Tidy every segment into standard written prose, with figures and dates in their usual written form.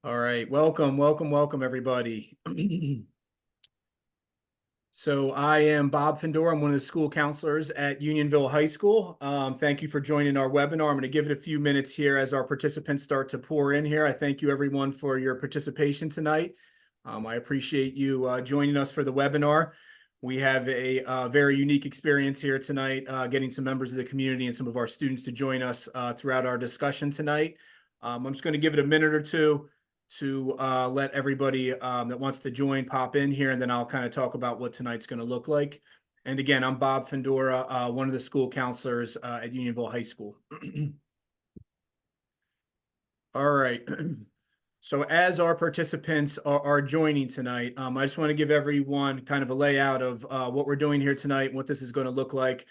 All right, welcome, everybody. So I am Bob Findor. I'm one of the school counselors at Unionville High School. Thank you for joining our webinar. I'm going to give it a few minutes here as our participants start to pour in here. I thank you everyone for your participation tonight. I appreciate you joining us for the webinar. We have a very unique experience here tonight, getting some members of the community and some of our students to join us throughout our discussion tonight. I'm just going to give it a minute or two to let everybody that wants to join pop in here, and then I'll kind of talk about what tonight's going to look like. And again, I'm Bob Findora, one of the school counselors at Unionville High School. All right. So as our participants are joining tonight, I just want to give everyone kind of a layout of what we're doing here tonight and what this is going to look like.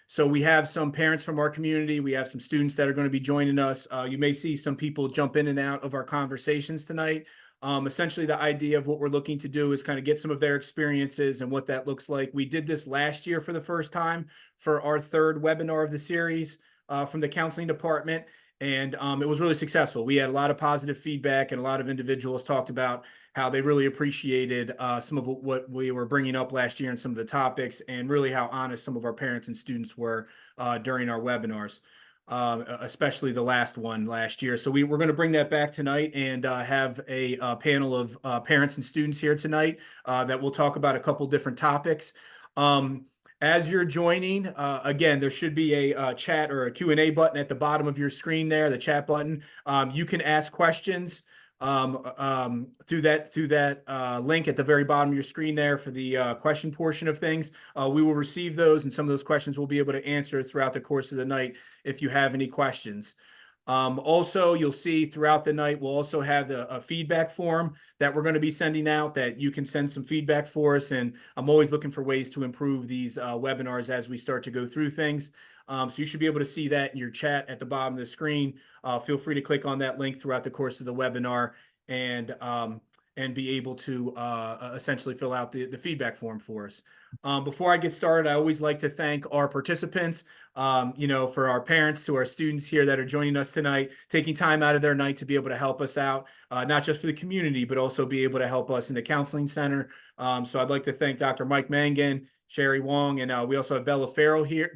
So we have some parents from our community. We have some students that are going to be joining us. You may see some people jump in and out of our conversations tonight. Essentially, the idea of what we're looking to do is kind of get some of their experiences and what that looks like. We did this last year for the first time for our third webinar of the series from the counseling department. And it was really successful. We had a lot of positive feedback, and a lot of individuals talked about how they really appreciated some of what we were bringing up last year and some of the topics, and really how honest some of our parents and students were during our webinars, especially the last one last year. So we're going to bring that back tonight and have a panel of parents and students here tonight that will talk about a couple different topics. As you're joining, again, there should be a chat or a Q&A button at the bottom of your screen there, the chat button. You can ask questions through that link at the very bottom of your screen there for the question portion of things. We will receive those, and some of those questions we'll be able to answer throughout the course of the night if you have any questions. Also, you'll see throughout the night, we'll also have a feedback form that we're going to be sending out that you can send some feedback for us. And I'm always looking for ways to improve these webinars as we start to go through things. So you should be able to see that in your chat at the bottom of the screen. Feel free to click on that link throughout the course of the webinar and be able to essentially fill out the feedback form for us. Before I get started, I always like to thank our participants, for our parents, to our students here that are joining us tonight, taking time out of their night to be able to help us out, not just for the community, but also be able to help us in the counseling center. So I'd like to thank Dr. Mike Mangan, Sherry Wong, and we also have Bella Farrell here.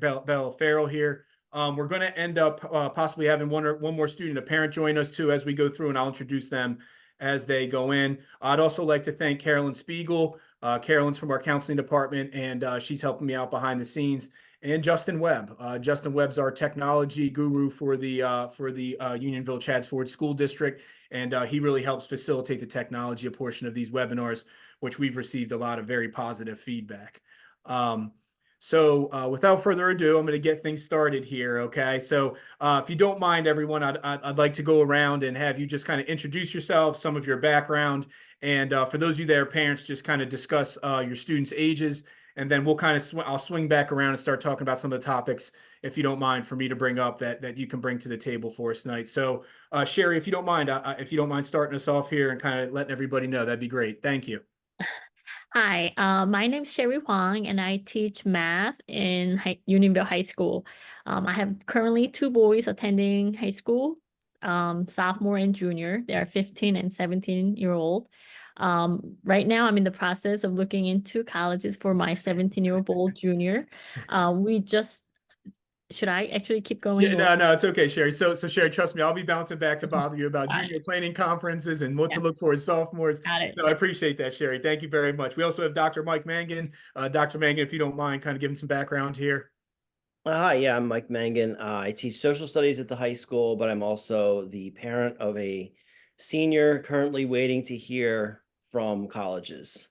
We're going to end up possibly having one more student, a parent, join us too as we go through, and I'll introduce them as they go in. I'd also like to thank Carolyn Spiegel. Carolyn's from our counseling department, and she's helping me out behind the scenes. And Justin Webb. Justin Webb's our technology guru for the Unionville Chadds Ford School District, and he really helps facilitate the technology portion of these webinars, which we've received a lot of very positive feedback. So without further ado, I'm going to get things started here. Okay. So if you don't mind, everyone, I'd like to go around and have you just kind of introduce yourself, some of your background. And for those of you that are parents, just kind of discuss your students' ages. And then we'll kind of, I'll swing back around and start talking about some of the topics, if you don't mind, for me to bring up that you can bring to the table for us tonight. So Sherry, if you don't mind starting us off here and kind of letting everybody know, that'd be great. Thank you. Hi, my name is Sherry Huang, and I teach math in Unionville High School. I have currently two boys attending high school, sophomore and junior. They are 15 and 17-year-old. Right now, I'm in the process of looking into colleges for my 17-year-old junior. Should I actually keep going? Yeah, no, it's okay, Sherry. So Sherry, trust me, I'll be bouncing back to bother you about Got it. junior planning conferences and what to Yes, look for as sophomores. got it. No, I appreciate that, Sherry. Thank you very much. We also have Dr. Mike Mangan. Dr. Mangan, if you don't mind, kind of giving some background here. Hi, yeah, I'm Mike Mangan. I teach social studies at the high school, but I'm also the parent of a senior currently waiting to hear from colleges.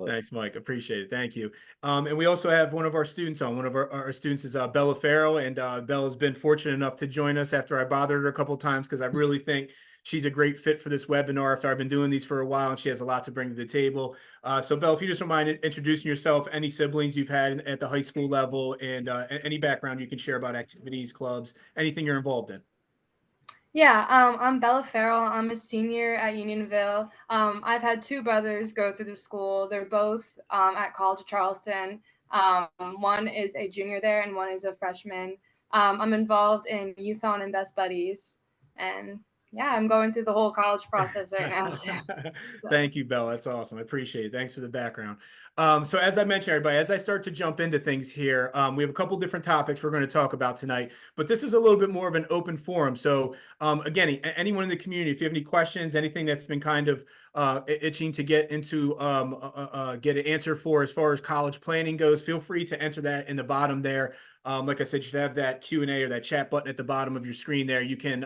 Thanks, Mike. Appreciate it. Thank you. And we also have one of our students on. One of our students is Bella Farrell, and Bella's been fortunate enough to join us after I bothered her a couple of times because I really think she's a great fit for this webinar after I've been doing these for a while, and she has a lot to bring to the table. So Bella, if you just don't mind introducing yourself, any siblings you've had at the high school level, and any background you can share about activities, clubs, anything you're involved in. Yeah, I'm Bella Farrell. I'm a senior at Unionville. I've had two brothers go through the school. They're both at College of Charleston. One is a junior there and one is a freshman. I'm involved in Youthon and Best Buddies, and yeah, I'm going through the whole college process right now too. So. Thank you, Belle. That's awesome. I appreciate it. Thanks for the background. So as I mentioned, everybody, as I start to jump into things here, we have a couple different topics we're going to talk about tonight, but this is a little bit more of an open forum. So again, anyone in the community, if you have any questions, anything that's been kind of itching to get into, get an answer for as far as college planning goes, feel free to enter that in the bottom there. Like I said, you should have that Q&A or that chat button at the bottom of your screen there. You can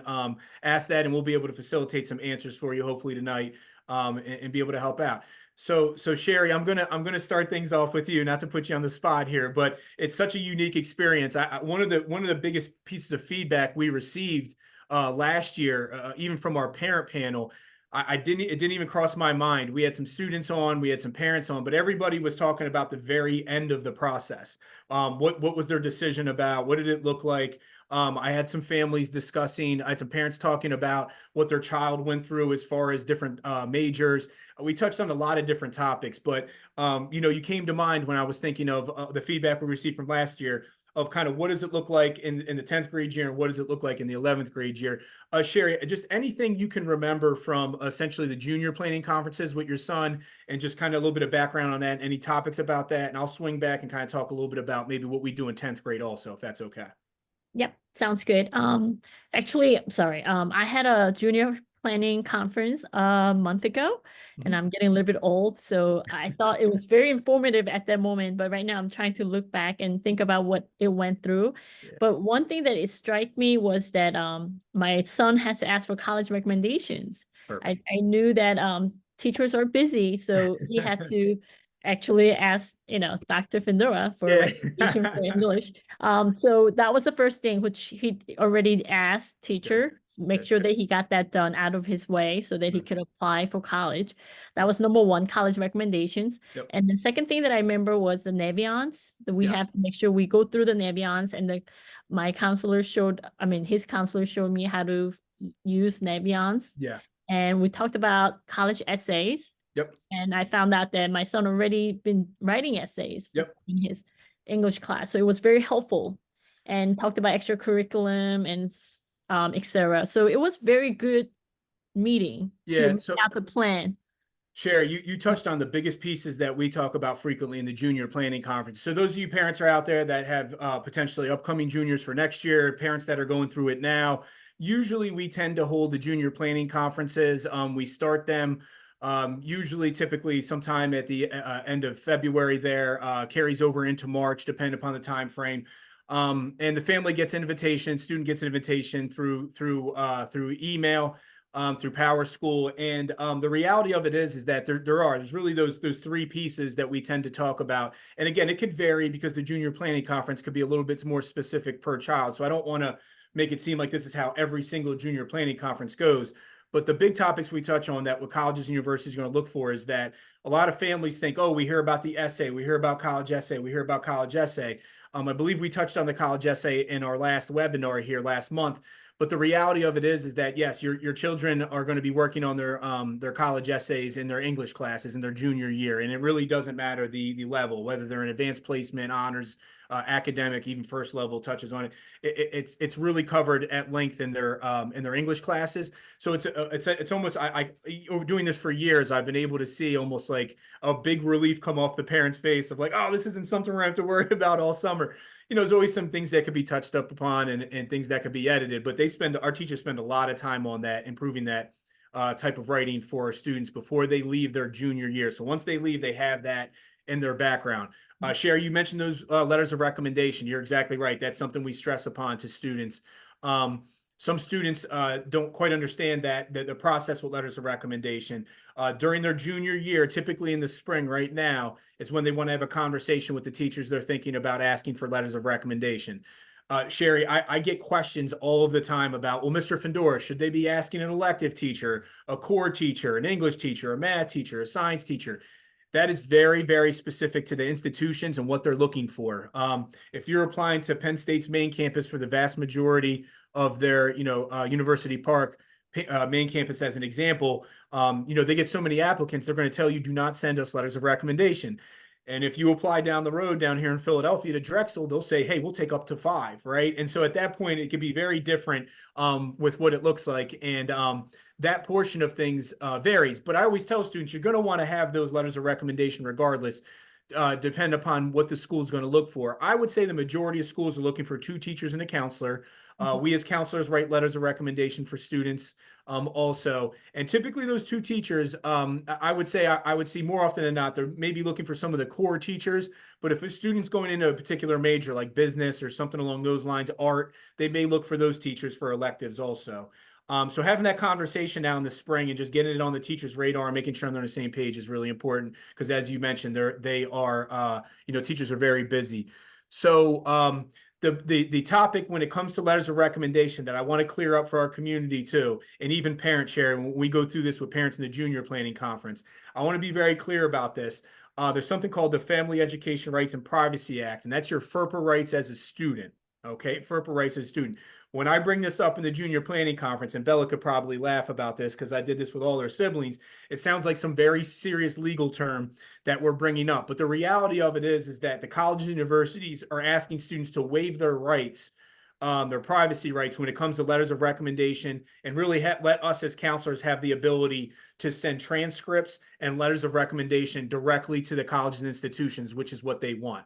ask that and we'll be able to facilitate some answers for you hopefully tonight and be able to help out. So Sherry, I'm gonna start things off with you, not to put you on the spot here, but it's such a unique experience. One of the biggest pieces of feedback we received last year, even from our parent panel, it didn't even cross my mind. We had some students on, we had some parents on, but everybody was talking about the very end of the process. What was their decision about? What did it look like? I had some families discussing, I had some parents talking about what their child went through as far as different majors. We touched on a lot of different topics, but you came to mind when I was thinking of the feedback we received from last year of kind of what does it look like in the 10th grade year and what does it look like in the 11th grade year. Sherry, just anything you can remember from essentially the junior planning conferences with your son and just kind of a little bit of background on that, any topics about that, and I'll swing back and kind of talk a little bit about maybe what we do in 10th grade also, if that's okay. Yep, sounds good. Actually, sorry. I had a junior planning conference a month ago, and I'm getting a little bit old, so I thought it was very informative at that moment. But right now, I'm trying to look back and think about what it went through. Yeah. But one thing that it struck me was that my son has to ask for college recommendations. I knew that teachers are busy, so he had to actually ask, Dr. Findora for recommendation for English. So that was the first thing, which he already asked teacher, make sure that he got that done out of his way so that he could apply for college. That was number one, college recommendations. Yep. And the second thing that I remember was the Naviance, that we have to make sure we go through the Naviance, and my counselor his counselor showed me how to use Naviance. Yeah. And we talked about college essays. Yep. And I found out that my son already been writing essays in his English class. So it was very helpful, and talked about extracurriculum and etc. So it was very good meeting to make out the plan. Sherry, you touched on the biggest pieces that we talk about frequently in the junior planning conference. So those of you parents are out there that have potentially upcoming juniors for next year, parents that are going through it now, usually we tend to hold the junior planning conferences. We start them usually typically sometime at the end of February there, carries over into March, depending upon the time frame. And the family gets an invitation, student gets an invitation through email, through Power School. And the reality of it is that there's really those three pieces that we tend to talk about. And again, it could vary because the junior planning conference could be a little bit more specific per child. So I don't want to make it seem like this is how every single junior planning conference goes. But the big topics we touch on that what colleges and universities are going to look for is that a lot of families think, oh, we hear about the essay, we hear about college essay, we hear about college essay. I believe we touched on the college essay in our last webinar here last month. But the reality of it is that, yes, your children are going to be working on their college essays in their English classes in their junior year. And it really doesn't matter the level, whether they're in advanced placement, honors, academic, even first level touches on it. It's really covered at length in their English classes. So it's almost I doing this for years. I've been able to see almost like a big relief come off the parents' face of like, oh, this isn't something we're going to have to worry about all summer. There's always some things that could be touched up upon and things that could be edited, but our teachers spend a lot of time on that, improving that type of writing for our students before they leave their junior year. So once they leave, they have that in their background. Sherry, you mentioned those letters of recommendation. You're exactly right. That's something we stress upon to students. Some students don't quite understand that the process with letters of recommendation. During their junior year, typically in the spring right now, is when they want to have a conversation with the teachers they're thinking about asking for letters of recommendation. Sherry, I get questions all of the time about, well, Mr. Findora, should they be asking an elective teacher, a core teacher, an English teacher, a math teacher, a science teacher? That is very, very specific to the institutions and what they're looking for. If you're applying to Penn State's main campus for the vast majority of their, University Park main campus as an example, they get so many applicants, they're going to tell you, do not send us letters of recommendation. And if you apply down the road down here in Philadelphia to Drexel, they'll say, hey, we'll take up to 5, right? And so at that point, it could be very different with what it looks like. And that portion of things varies. But I always tell students, you're going to want to have those letters of recommendation regardless, depend upon what the school is going to look for. I would say the majority of schools are looking for 2 teachers and a counselor. We as counselors write letters of recommendation for students also. And typically those 2 teachers, I would say I would see more often than not, they're maybe looking for some of the core teachers. But if a student's going into a particular major like business or something along those lines, art, they may look for those teachers for electives also. So having that conversation now in the spring and just getting it on the teacher's radar and making sure they're on the same page is really important because, as you mentioned, they are teachers are very busy. So the topic when it comes to letters of recommendation that I want to clear up for our community too, and even parent sharing when we go through this with parents in the junior planning conference, I want to be very clear about this. There's something called the Family Education Rights and Privacy Act, and that's your FERPA rights as a student. Okay, FERPA rights as a student. When I bring this up in the junior planning conference, and Bella could probably laugh about this because I did this with all her siblings, it sounds like some very serious legal term that we're bringing up. But the reality of it is that the colleges and universities are asking students to waive their rights, their privacy rights when it comes to letters of recommendation, and really let us as counselors have the ability to send transcripts and letters of recommendation directly to the colleges and institutions, which is what they want.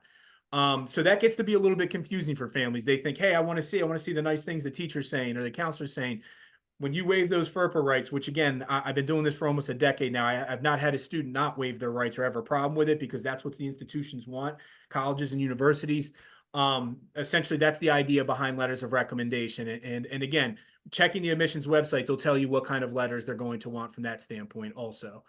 So that gets to be a little bit confusing for families. They think, hey, I want to see the nice things the teacher's saying or the counselor's saying. When you waive those FERPA rights, which again, I've been doing this for almost a decade now. I've not had a student not waive their rights or have a problem with it because that's what the institutions want, colleges and universities. Essentially, that's the idea behind letters of recommendation. And again, checking the admissions website, they'll tell you what kind of letters they're going to want from that standpoint also.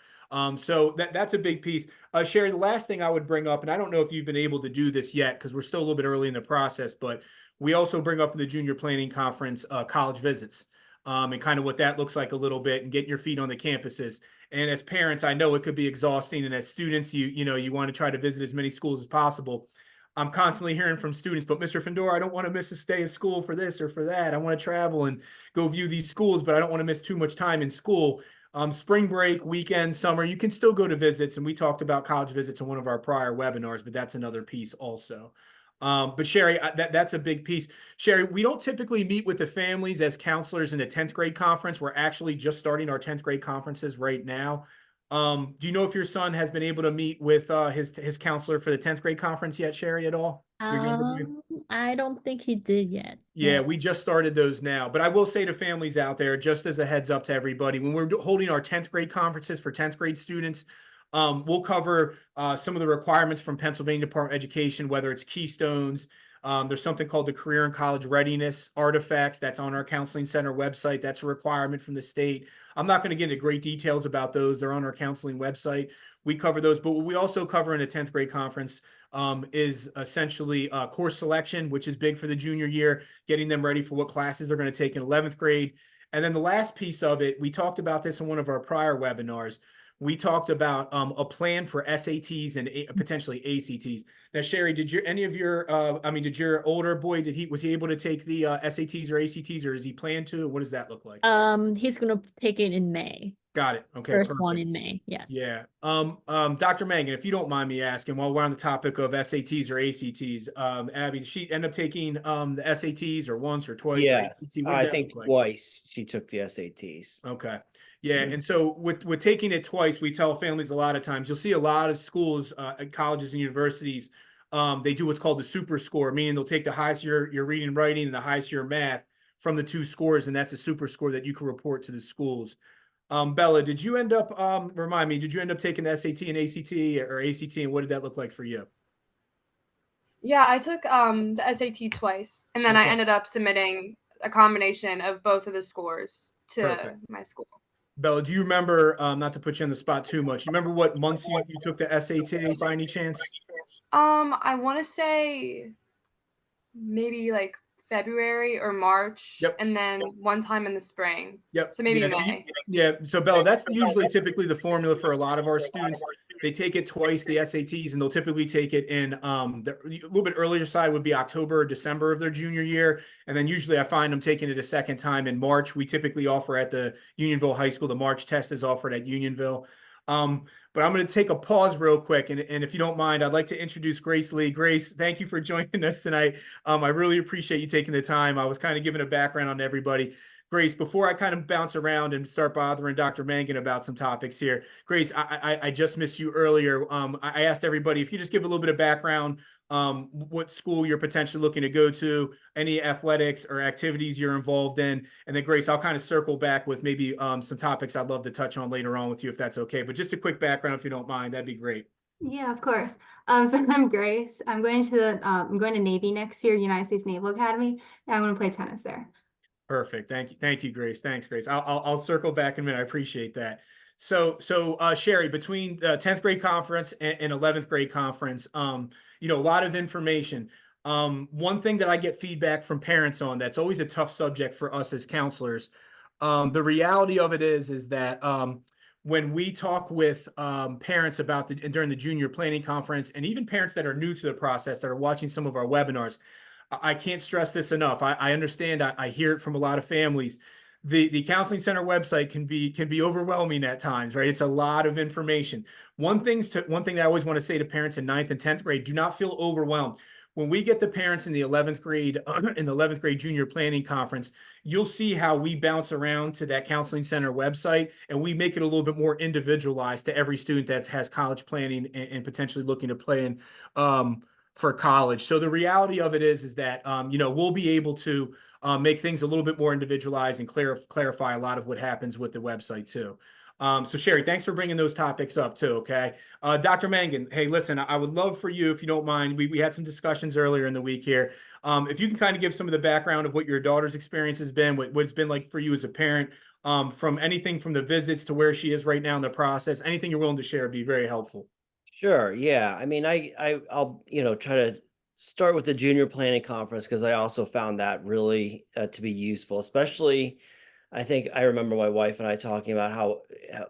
So that's a big piece. Sherry, the last thing I would bring up, and I don't know if you've been able to do this yet because we're still a little bit early in the process, but we also bring up in the junior planning conference college visits. And kind of what that looks like a little bit and getting your feet on the campuses. And as parents, I know it could be exhausting. And as students, you want to try to visit as many schools as possible. I'm constantly hearing from students, but Mr. Findora, I don't want to miss a stay at school for this or for that. I want to travel and go view these schools, but I don't want to miss too much time in school. Spring break, weekend, summer, you can still go to visits. And we talked about college visits in one of our prior webinars, but that's another piece also. But Sherry, that's a big piece. Sherry, we don't typically meet with the families as counselors in the 10th grade conference. We're actually just starting our 10th grade conferences right now. Do you know if your son has been able to meet with his counselor for the 10th grade conference yet, Sherry, at all? I don't think he did yet. Yeah, No. we just started those now. But I will say to families out there, just as a heads up to everybody, when we're holding our 10th grade conferences for 10th grade students, we'll cover some of the requirements from Pennsylvania Department of Education, whether it's Keystones. There's something called the Career and College Readiness Artifacts. That's on our Counseling Center website. That's a requirement from the state. I'm not going to get into great details about those. They're on our counseling website. We cover those. But what we also cover in a 10th grade conference is essentially course selection, which is big for the junior year, getting them ready for what classes they're going to take in 11th grade. And then the last piece of it, we talked about this in one of our prior webinars. We talked about a plan for SATs and potentially ACTs. Now, Sherry, did your older boy, was he able to take the SATs or ACTs, or does he plan to? What does that look like? He's gonna take it in May. Got it. Okay. First Perfect. one in May. Yes. Yeah. Dr. Mangan, if you don't mind me asking, while we're on the topic of SATs or ACTs, Abby, did she end up taking the SATs or once or twice? Yes, Or ACT? What did I that think look like? twice she took the SATs. Okay. Yeah. Mhm. And so with taking it twice, we tell families a lot of times, you'll see a lot of schools, colleges and universities, they do what's called the super score, meaning they'll take the highest your reading and writing and the highest your math from the 2 scores. And that's a super score that you can report to the schools. Bella, did you end up, remind me, did you end up taking the SAT and ACT or ACT, and what did that look like for you? Yeah, I took the SAT twice, and then I Okay. ended up submitting a combination of both of the scores to Perfect. my school. Bella, do you remember, not to put you on the spot too much, you remember what months you took the SAT by any chance? I want to say maybe like February or March, Yep. and then one time in the spring. Yep. So maybe Yeah, May. So Bella, that's usually typically the formula for a lot of our students. They take it twice, the SATs, and they'll typically take it in a little bit earlier side would be October or December of their junior year. And then usually I find them taking it a second time in March. We typically offer at the Unionville High School. The March test is offered at Unionville. But I'm going to take a pause real quick. And if you don't mind, I'd like to introduce Grace Lee. Grace, thank you for joining us tonight. I really appreciate you taking the time. I was kind of giving a background on everybody. Grace, before I kind of bounce around and start bothering Dr. Mangan about some topics here, Grace, I just missed you earlier. I asked everybody if you just give a little bit of background, what school you're potentially looking to go to, any athletics or activities you're involved in. And then Grace, I'll kind of circle back with maybe some topics I'd love to touch on later on with you, if that's okay. But just a quick background, if you don't mind, that'd be great. Yeah, of course. So I'm Grace. I'm going to Navy next year, United States Naval Academy, and I'm going to play tennis there. Perfect. Thank you, Grace. Thanks, Grace. I'll circle back in a minute. I appreciate that. So Sherry, between the 10th grade conference and 11th grade conference, a lot of information. One thing that I get feedback from parents on, that's always a tough subject for us as counselors. The reality of it is that when we talk with parents about during the junior planning conference, and even parents that are new to the process that are watching some of our webinars, I can't stress this enough. I understand. I hear it from a lot of families. The counseling center website can be overwhelming at times, right? It's a lot of information. One thing that I always want to say to parents in 9th and 10th grade: do not feel overwhelmed. When we get the parents in the 11th grade in the 11th grade junior planning conference, you'll see how we bounce around to that counseling center website, and we make it a little bit more individualized to every student that has college planning and potentially looking to plan for college. So the reality of it is that we'll be able to make things a little bit more individualized and clarify a lot of what happens with the website too. So Sherry, thanks for bringing those topics up too. Okay. Dr. Mangan, hey, listen, I would love for you, if you don't mind, we had some discussions earlier in the week here. If you can kind of give some of the background of what your daughter's experience has been, what it's been like for you as a parent, from anything from the visits to where she is right now in the process, anything you're willing to share would be very helpful. Sure. Yeah. I mean, I'll try to start with the junior planning conference, because I also found that really to be useful. Especially, I think I remember my wife and I talking about how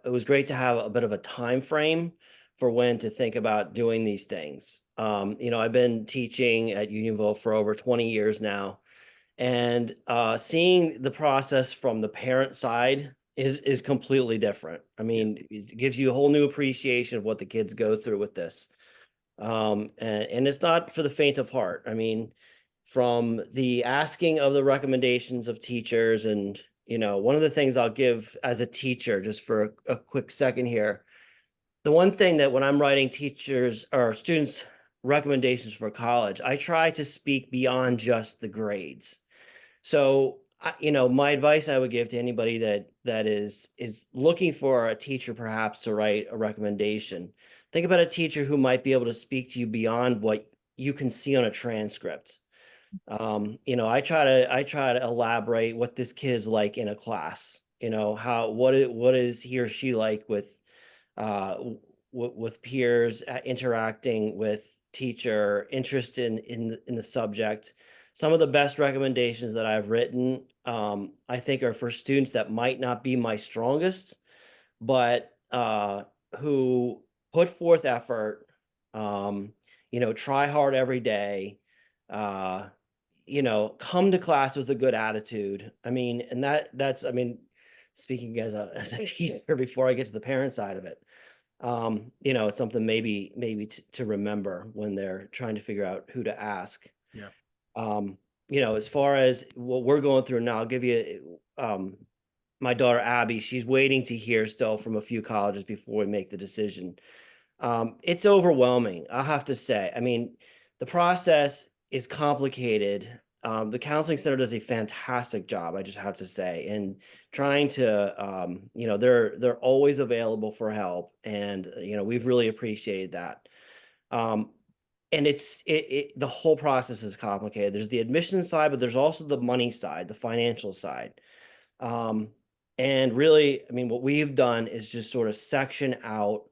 it was great to have a bit of a time frame for when to think about doing these things. I've been teaching at Unionville for over 20 years now, and seeing the process from the parent side is completely different. I mean, it gives you a whole new appreciation of what the kids go through with this. And it's not for the faint of heart. I mean, from the asking of the recommendations of teachers, and one of the things I'll give as a teacher, just for a quick second here, the one thing that when I'm writing teachers or students recommendations for college, I try to speak beyond just the grades. So, my advice I would give to anybody that is looking for a teacher perhaps to write a recommendation, think about a teacher who might be able to speak to you beyond what you can see on a transcript. I try to elaborate what this kid is like in a class. What is he or she like uh, with peers, interacting with teacher, interest in the subject. Some of the best recommendations that I've written, I think, are for students that might not be my strongest, but who put forth effort, try hard every day, come to class with a good attitude. I mean, and that's, speaking as a teacher before I get to the parent side of it, it's something maybe to remember when they're trying to figure out who to ask. Yeah. As far as what we're going through now, I'll give you my daughter Abby. She's waiting to hear still from a few colleges before we make the decision. It's overwhelming, I'll have to say. I mean, the process is complicated. The counseling center does a fantastic job, I just have to say, and trying to, they're always available for help, and we've really appreciated that. And the whole process is complicated. There's the admission side, but there's also the money side, the financial side. And really, I mean, what we've done is just sort of section out,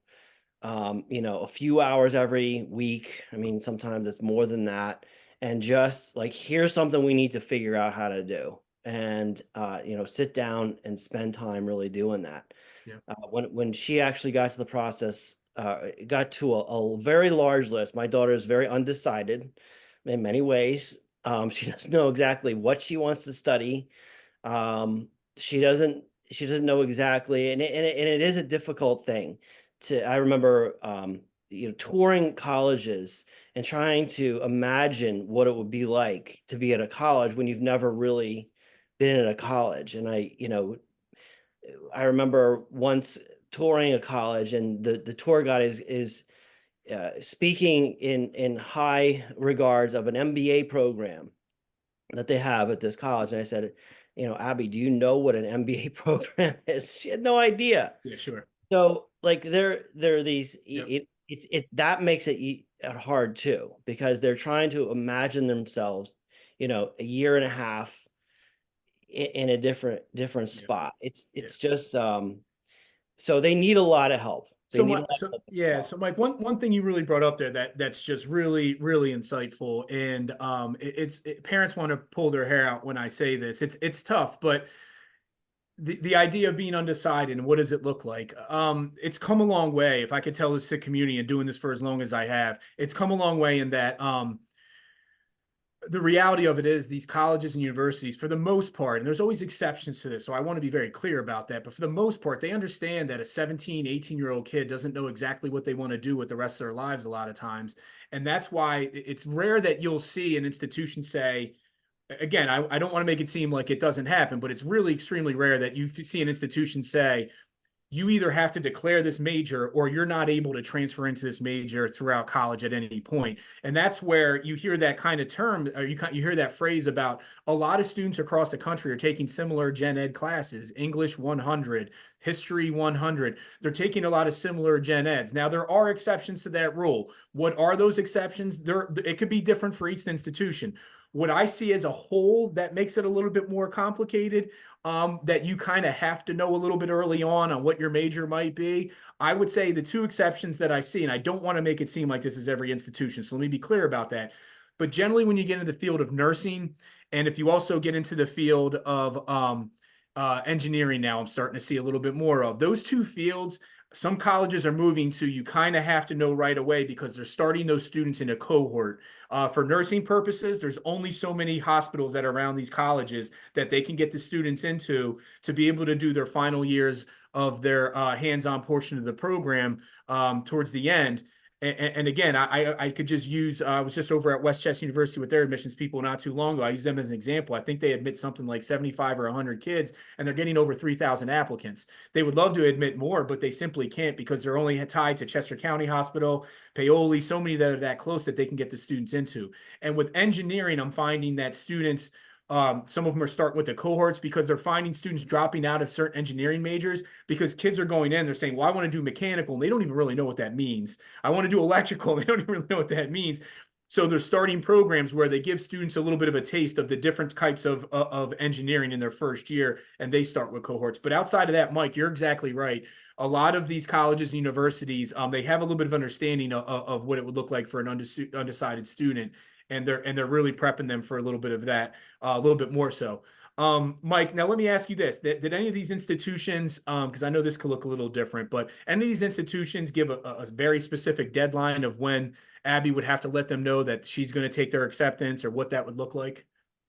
a few hours every week. I mean, sometimes it's more than that. And just like, here's something we need to figure out how to do. And, sit down and spend time really doing that. Yeah. When she actually got to the process, got to a very large list. My daughter is very undecided in many ways. She doesn't know exactly what she wants to study. She doesn't know exactly, and it is a difficult thing. I remember, touring colleges and trying to imagine what it would be like to be at a college when you've never really been at a college. And I remember once touring a college, and the tour guide is speaking in high regards of an MBA program that they have at this college. And I said, Abby, do you know what an MBA program is? She had no idea. Yeah, sure. So like there are these, Yep. that makes it hard too, because they're trying to imagine themselves, a year and a half in a different Yeah. spot. It's just, so they need a lot of help. They So, need a Mike, lot of so help. yeah, so Mike, one thing you really brought up there that's just really insightful, and parents want to pull their hair out when I say this. It's tough, but the idea of being undecided and what does it look like? It's come a long way. If I could tell this to community, and doing this for as long as I have, it's come a long way in that the reality of it is these colleges and universities, for the most part, and there's always exceptions to this, so I want to be very clear about that, but for the most part, they understand that a 17, 18-year-old kid doesn't know exactly what they want to do with the rest of their lives a lot of times. And that's why it's rare that you'll see an institution say, again, I don't want to make it seem like it doesn't happen, but it's really extremely rare that you see an institution say, you either have to declare this major or you're not able to transfer into this major throughout college at any point. And that's where you hear that kind of term, or you hear that phrase about a lot of students across the country are taking similar gen ed classes, English 100, history 100. They're taking a lot of similar gen eds. Now, there are exceptions to that rule. What are those exceptions? It could be different for each institution. What I see as a whole that makes it a little bit more complicated, that you kind of have to know a little bit early on what your major might be. I would say the two exceptions that I see, and I don't want to make it seem like this is every institution, so let me be clear about that. But generally, when you get into the field of nursing, and if you also get into the field of engineering, now I'm starting to see a little bit more of those two fields. Some colleges are moving to, you kind of have to know right away because they're starting those students in a cohort. For nursing purposes, there's only so many hospitals that are around these colleges that they can get the students into to be able to do their final years of their hands-on portion of the program towards the end. And again, I could just use, I was just over at Westchester University with their admissions people not too long ago. I use them as an example. I think they admit something like 75 or 100 kids, and they're getting over 3,000 applicants. They would love to admit more, but they simply can't because they're only tied to Chester County Hospital, Paoli, so many that are that close that they can get the students into. And with engineering, I'm finding that students, some of them are starting with the cohorts because they're finding students dropping out of certain engineering majors because kids are going in, they're saying, well, I want to do mechanical, and they don't even really know what that means. I want to do electrical, and they don't even really know what that means. So they're starting programs where they give students a little bit of a taste of the different types of engineering in their first year, and they start with cohorts. But outside of that, Mike, you're exactly right. A lot of these colleges and universities, they have a little bit of understanding of what it would look like for an undecided student, and they're really prepping them for a little bit of that, a little bit more so. Mike, now let me ask you this. Did any of these institutions, because I know this could look a little different, but any of these institutions give a very specific deadline of when Abby would have to let them know that she's going to take their acceptance, or what that would look like?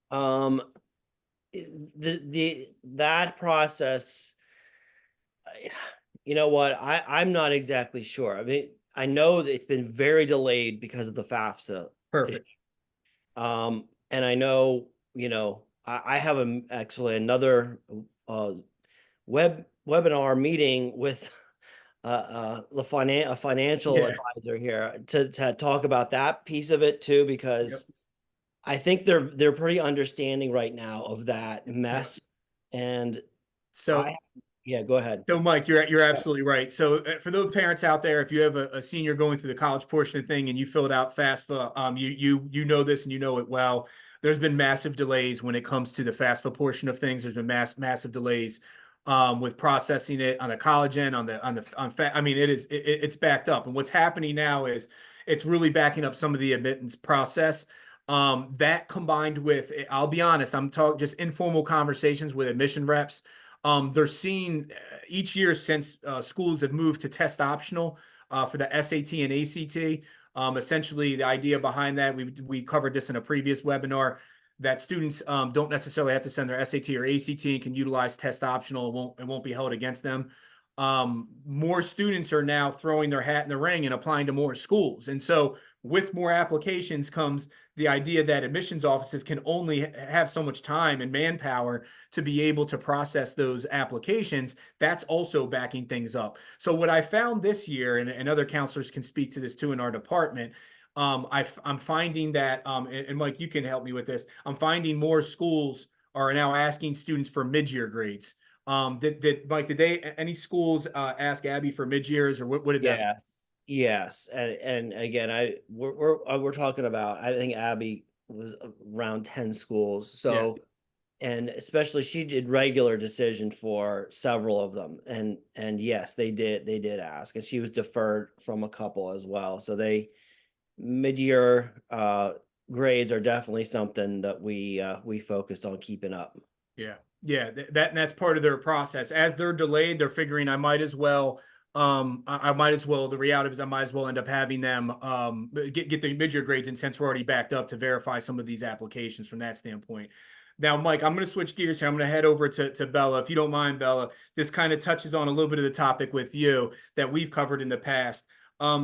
That process, you know what, I'm not exactly sure. I mean, I know that it's been very delayed because of the FAFSA. Perfect. And I know, I have actually another webinar meeting with a financial Yeah. advisor here to talk about that piece of it too, because Yep. I think they're pretty understanding right now of that mess. And So yeah, go ahead. So, Mike, you're absolutely right. So, for those parents out there, if you have a senior going through the college portion of the thing and you filled out FAFSA, you know this and you know it well. There's been massive delays when it comes to the FAFSA portion of things. There's been massive delays with processing it on the college end, I mean, it's backed up. And what's happening now is it's really backing up some of the admittance process. That combined with, I'll be honest, I'm talking just informal conversations with admission reps. They're seeing each year since schools have moved to test optional for the SAT and ACT. Essentially, the idea behind that, we covered this in a previous webinar, that students don't necessarily have to send their SAT or ACT and can utilize test optional. It won't be held against them. more students are now throwing their hat in the ring and applying to more schools. And so with more applications comes the idea that admissions offices can only have so much time and manpower to be able to process those applications. That's also backing things up. So what I found this year, and other counselors can speak to this too in our department, I'm finding that, and Mike, you can help me with this. I'm finding more schools are now asking students for mid-year grades. Did Mike, did any schools ask Abby for mid-years, or what did that? Yes, and again, we're talking about, I think Abby was around 10 schools. So, and especially she did regular decision for several of them, and yes, they did ask, and she was deferred from a couple as well. So mid-year grades are definitely something that we focused on keeping up. Yeah, that's part of their process. As they're delayed, they're figuring I might as well, I might as well, the reality is I might as well end up having them get the mid-year grades, and since we're already backed up to verify some of these applications from that standpoint. Now, Mike, I'm going to switch gears here. I'm going to head over to Bella. If you don't mind, Bella, this kind of touches on a little bit of the topic with you that we've covered in the past.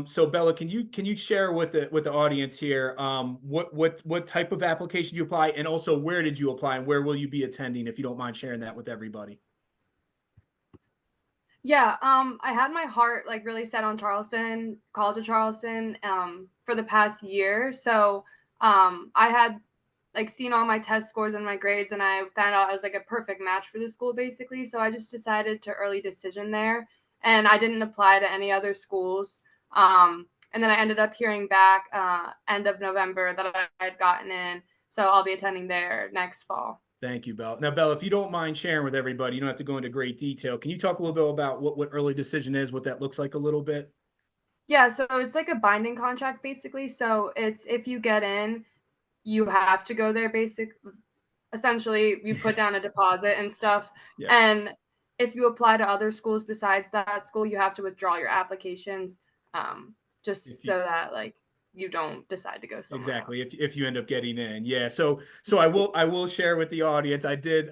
So Bella, can you share with the audience here what type of application you apply, and also where did you apply and where will you be attending, if you don't mind sharing that with everybody? Yeah, I had my heart like really set on Charleston, College of Charleston, for the past year. So I had like seen all my test scores and my grades, and I found out I was like a perfect match for the school basically. So I just decided to early decision there, and I didn't apply to any other schools. And then I ended up hearing back end of November that I had gotten in. So I'll be attending there next fall. Thank you, Bella. Now, Bella, if you don't mind sharing with everybody, you don't have to go into great detail. Can you talk a little bit about what early decision is, what that looks like a little bit? Yeah, so it's like a binding contract basically. So it's if you get in, you have to go there essentially you put down a deposit and stuff. Yeah. And if you apply to other schools besides that school, you have to withdraw your applications, just so that like you don't decide to go somewhere Exactly. else. If you end up getting in. Yeah. So I will share with the audience. I did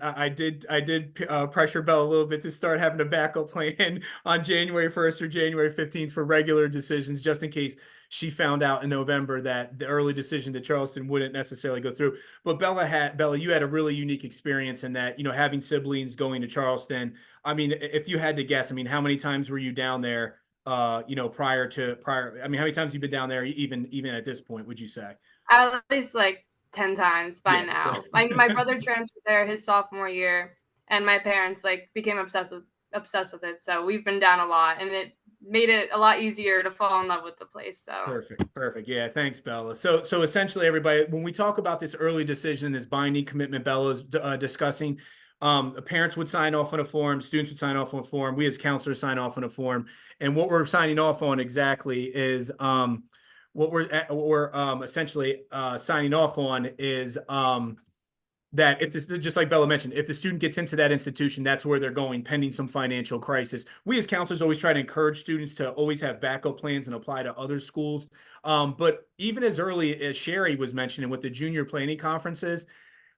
pressure Bella a little bit to start having a backup plan on January 1st or January 15th for regular decisions, just in case she found out in November that the early decision to Charleston wouldn't necessarily go through. But Bella, you had a really unique experience in that, having siblings going to Charleston. I mean, if you had to guess, I mean, how many times were you down there? Prior, I mean, how many times have you been down there, even at this point, would you say? At least like 10 times by now. So. My brother transferred there his sophomore year, and my parents like became obsessed with it. So we've been down a lot, and it made it a lot easier to fall in love with the place. So Perfect. Yeah, thanks, Bella. So essentially, everybody, when we talk about this early decision, this binding commitment Bella's discussing, parents would sign off on a form, students would sign off on a form, we as counselors sign off on a form, and what we're signing off on exactly is what we're essentially signing off on is that if this, just like Bella mentioned, if the student gets into that institution, that's where they're going pending some financial crisis. We as counselors always try to encourage students to always have backup plans and apply to other schools. But even as early as Sherry was mentioning with the junior planning conferences,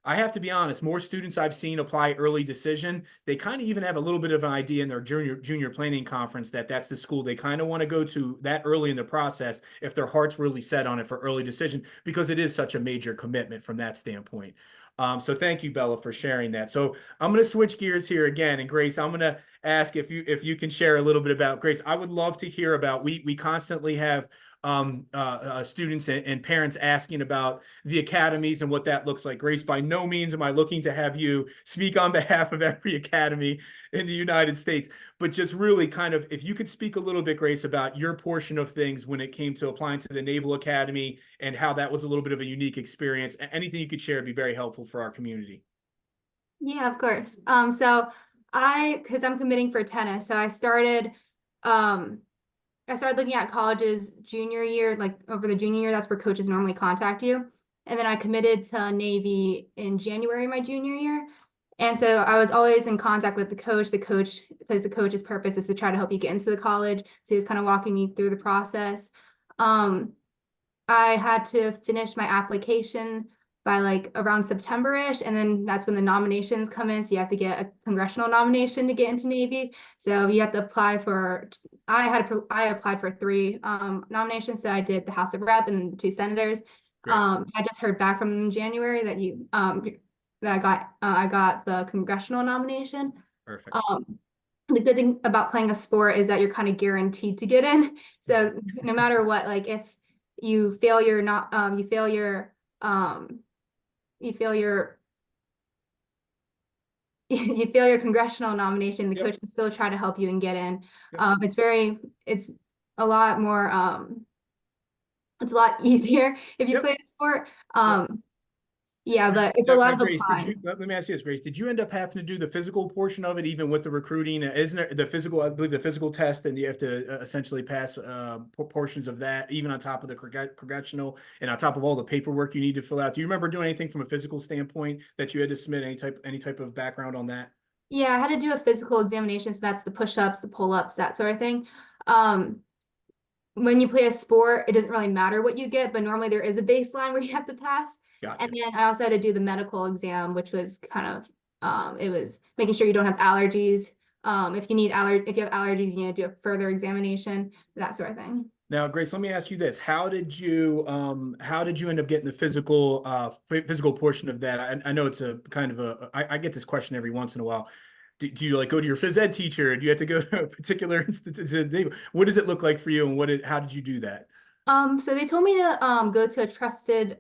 I have to be honest, more students I've seen apply early decision, they kind of even have a little bit of an idea in their junior planning conference that that's the school they kind of want to go to that early in the process if their heart's really set on it for early decision, because it is such a major commitment from that standpoint. So thank you, Bella, for sharing that. So I'm going to switch gears here again. And Grace, I'm going to ask if you can share a little bit about Grace. I would love to hear about, we constantly have students and parents asking about the academies and what that looks like. Grace, by no means am I looking to have you speak on behalf of every academy in the United States, but just really kind of, if you could speak a little bit, Grace, about your portion of things when it came to applying to the Naval Academy and how that was a little bit of a unique experience. Anything you could share would be very helpful for our community. Yeah, of course. So because I'm committing for tennis, so I started looking at colleges junior year, like over the junior year, that's where coaches normally contact you. And then I committed to Navy in January, my junior year. And so I was always in contact with the coach. Because the coach's purpose is to try to help you get into the college. So he was kind of walking me through the process. I had to finish my application by like around September-ish, and then that's when the nominations come in. So you have to get a congressional nomination to get into Navy. So you have to apply for. I applied for 3 nominations. So I did the House of Rep and 2 senators. Great. I just heard back from them in January that I got the congressional nomination. Perfect. The good thing about playing a sport is that you're kind of guaranteed to get in. So no matter what, like if you fail your not you fail your you fail your congressional nomination, the Yep. coach can still try to help you and get in. Yep. It's a lot more it's a lot easier if you Yep. play a sport. Yeah, but it's a Now, lot of Grace, applying. let me ask you this, Grace, did you end up having to do the physical portion of it, even with the recruiting? Isn't there the physical, I believe the physical test, and you have to essentially pass portions of that, even on top of the congressional and on top of all the paperwork you need to fill out? Do you remember doing anything from a physical standpoint that you had to submit any type of background on that? Yeah, I had to do a physical examination, so that's the push-ups, the pull-ups, that sort of thing. When you play a sport, it doesn't really matter what you get, but normally there is a baseline where you have to pass. Gotcha. And then I also had to do the medical exam, which was kind of it was making sure you don't have allergies. If you have allergies, you need to do a further examination, that sort of thing. Now, Grace, let me ask you this: how did you end up getting the physical portion of that? I know it's a kind of I get this question every once in a while. Do you like go to your phys ed teacher? Do you have to go to a particular institute? What does it look like for you, and how did you do that? So they told me to go to a trusted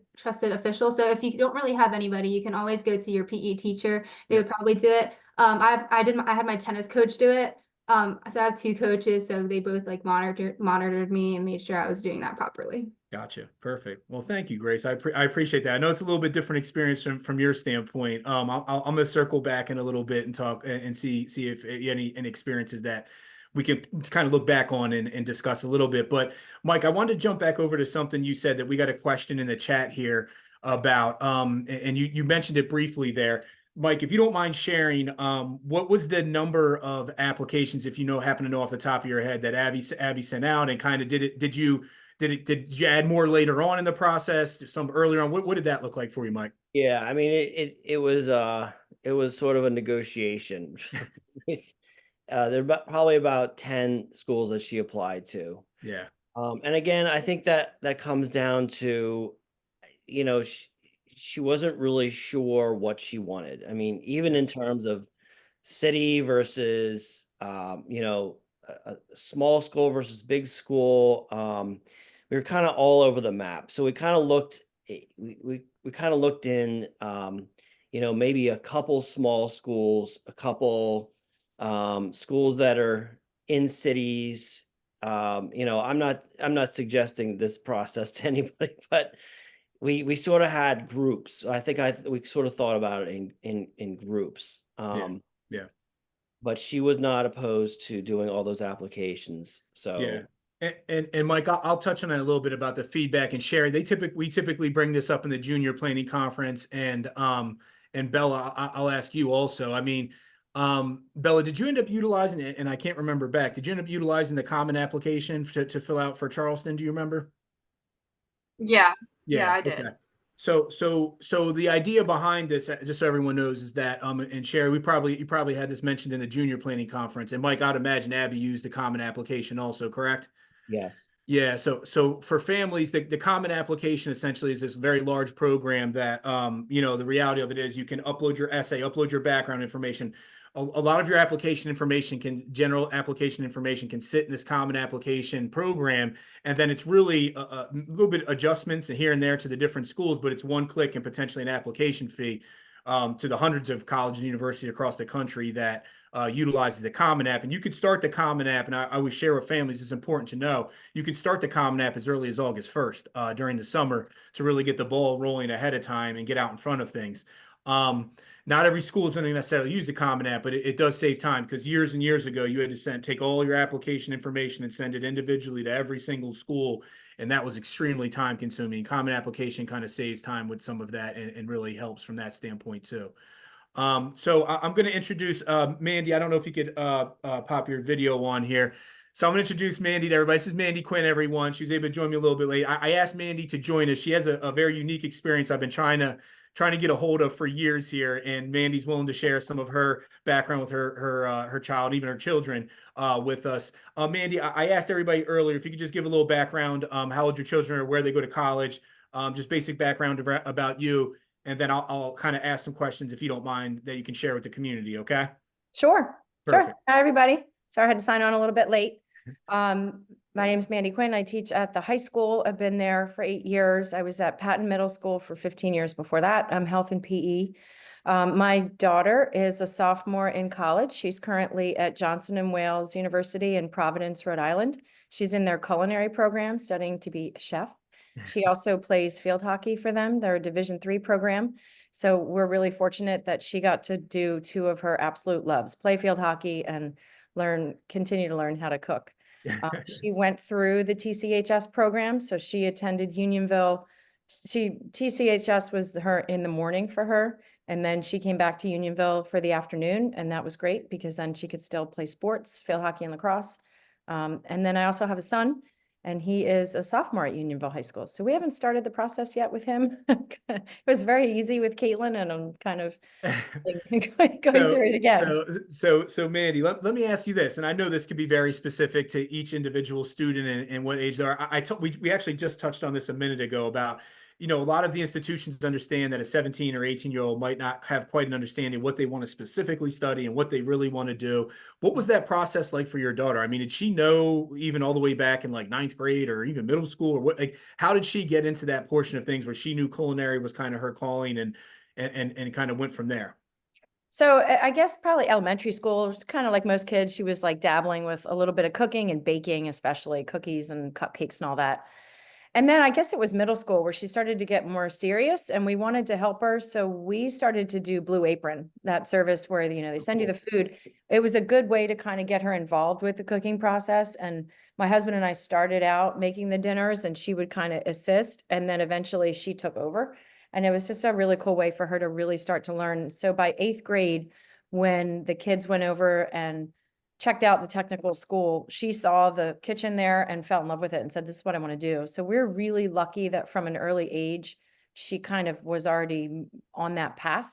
official. So if you don't really have anybody, you can always go to your PE teacher. They would probably do it. I had my tennis coach do it. So I have 2 coaches, so they both like monitored me and made sure I was doing that properly. Gotcha. Perfect. Well, thank you, Grace. I appreciate that. I know it's a little bit different experience from your standpoint. I'm gonna circle back in a little bit and talk and see if any experiences that we can kind of look back on and discuss a little bit. But Mike, I wanted to jump back over to something you said that we got a question in the chat here about, and you mentioned it briefly there. Mike, if you don't mind sharing, what was the number of applications, if you happen to know off the top of your head, that Abby sent out, and kind of did you add more later on in the process, some earlier on? What did that look like for you, Mike? Yeah, I mean it was sort of a negotiation. There are probably about 10 schools that she applied to. Yeah. And again, I think that comes down to, she wasn't really sure what she wanted. I mean, even in terms of city versus, a small school versus big school, we were kind of all over the map. So we kind of looked, we kind of looked in, maybe a couple small schools, a couple schools that are in cities. I'm not suggesting this process to anybody, but we sort of had groups. I think we sort of thought about it in groups. Yeah. But she was not opposed to doing all those applications. So yeah. And Mike, I'll touch on that a little bit about the feedback and sharing. We typically bring this up in the junior planning conference, and Bella, I'll ask you also. I mean, Bella, did you end up utilizing it? And I can't remember back. Did you end up utilizing the common application to fill out for Charleston? Do you remember? Yeah. Yeah, Yeah, I did. Okay. So the idea behind this, just so everyone knows, is that and Sherry, you probably had this mentioned in the junior planning conference, and Mike, I'd imagine Abby used the common application also, correct? yes. Yeah, so for families, the common application essentially is this very large program that, the reality of it is you can upload your essay, upload your background information. A lot of your general application information can sit in this common application program, and then it's really a little bit adjustments here and there to the different schools, but it's one click and potentially an application fee to the hundreds of colleges and universities across the country that utilizes the Common App. And you could start the Common App, and I always share with families, it's important to know, you could start the Common App as early as August 1st during the summer to really get the ball rolling ahead of time and get out in front of things. Not every school is going to necessarily use the Common App, but it does save time, because years and years ago, you had to take all your application information and send it individually to every single school, and that was extremely time consuming. Common Application kind of saves time with some of that, and really helps from that standpoint too. So I'm going to introduce Mandy. I don't know if you could pop your video on here. So I'm going to introduce Mandy to everybody. This is Mandy Quinn, everyone. She was able to join me a little bit late. I asked Mandy to join us. She has a very unique experience. I've been trying to trying to get a hold of for years here, and Mandy's willing to share some of her background with her child, even her children, with us. Mandy, I asked everybody earlier if you could just give a little background, how old your children are, where they go to college, just basic background about you, and then I'll kind of ask some questions if you don't mind that you can share with the community. Okay. Sure. Perfect. Hi, everybody. Sorry I had to sign on a little bit late. My name's Mandy Quinn. I teach at the high school. I've been there for 8 years. I was at Patton Middle School for 15 years before that. I'm health and PE. My daughter is a sophomore in college. She's currently at Johnson and Wales University in Providence, Rhode Island. She's in their culinary program studying to be a chef. She also plays field hockey for them. They're a Division III program. So we're really fortunate that she got to do 2 of her absolute loves, play field hockey and continue to learn how to cook. She went through the TCHS program. So she attended Unionville. TCHS was her in the morning for her. And then she came back to Unionville for the afternoon. And that was great because then she could still play sports, field hockey and lacrosse. And then I also have a son, and he is a sophomore at Unionville High School. So we haven't started the process yet with him. It was very easy with Caitlin, and I'm kind of going through it again. So Mandy, let me ask you this, and I know this could be very specific to each individual student and what age they are. We actually just touched on this a minute ago about, a lot of the institutions understand that a 17 or 18-year-old might not have quite an understanding what they want to specifically study and what they really want to do. What was that process like for your daughter? I mean, did she know even all the way back in like 9th grade or even middle school, or what, like, how did she get into that portion of things where she knew culinary was kind of her calling and kind of went from there? So I guess probably elementary school, kind of like most kids, she was like dabbling with a little bit of cooking and baking, especially cookies and cupcakes and all that. And then I guess it was middle school where she started to get more serious, and we wanted to help her. So we started to do Blue Apron, that service where, they send you the food. It was a good way to kind of get her involved with the cooking process. And my husband and I started out making the dinners, and she would kind of assist. And then eventually she took over. And it was just a really cool way for her to really start to learn. So by 8th grade, when the kids went over and checked out the technical school, she saw the kitchen there and fell in love with it and said, this is what I want to do. So we're really lucky that from an early age, she kind of was already on that path.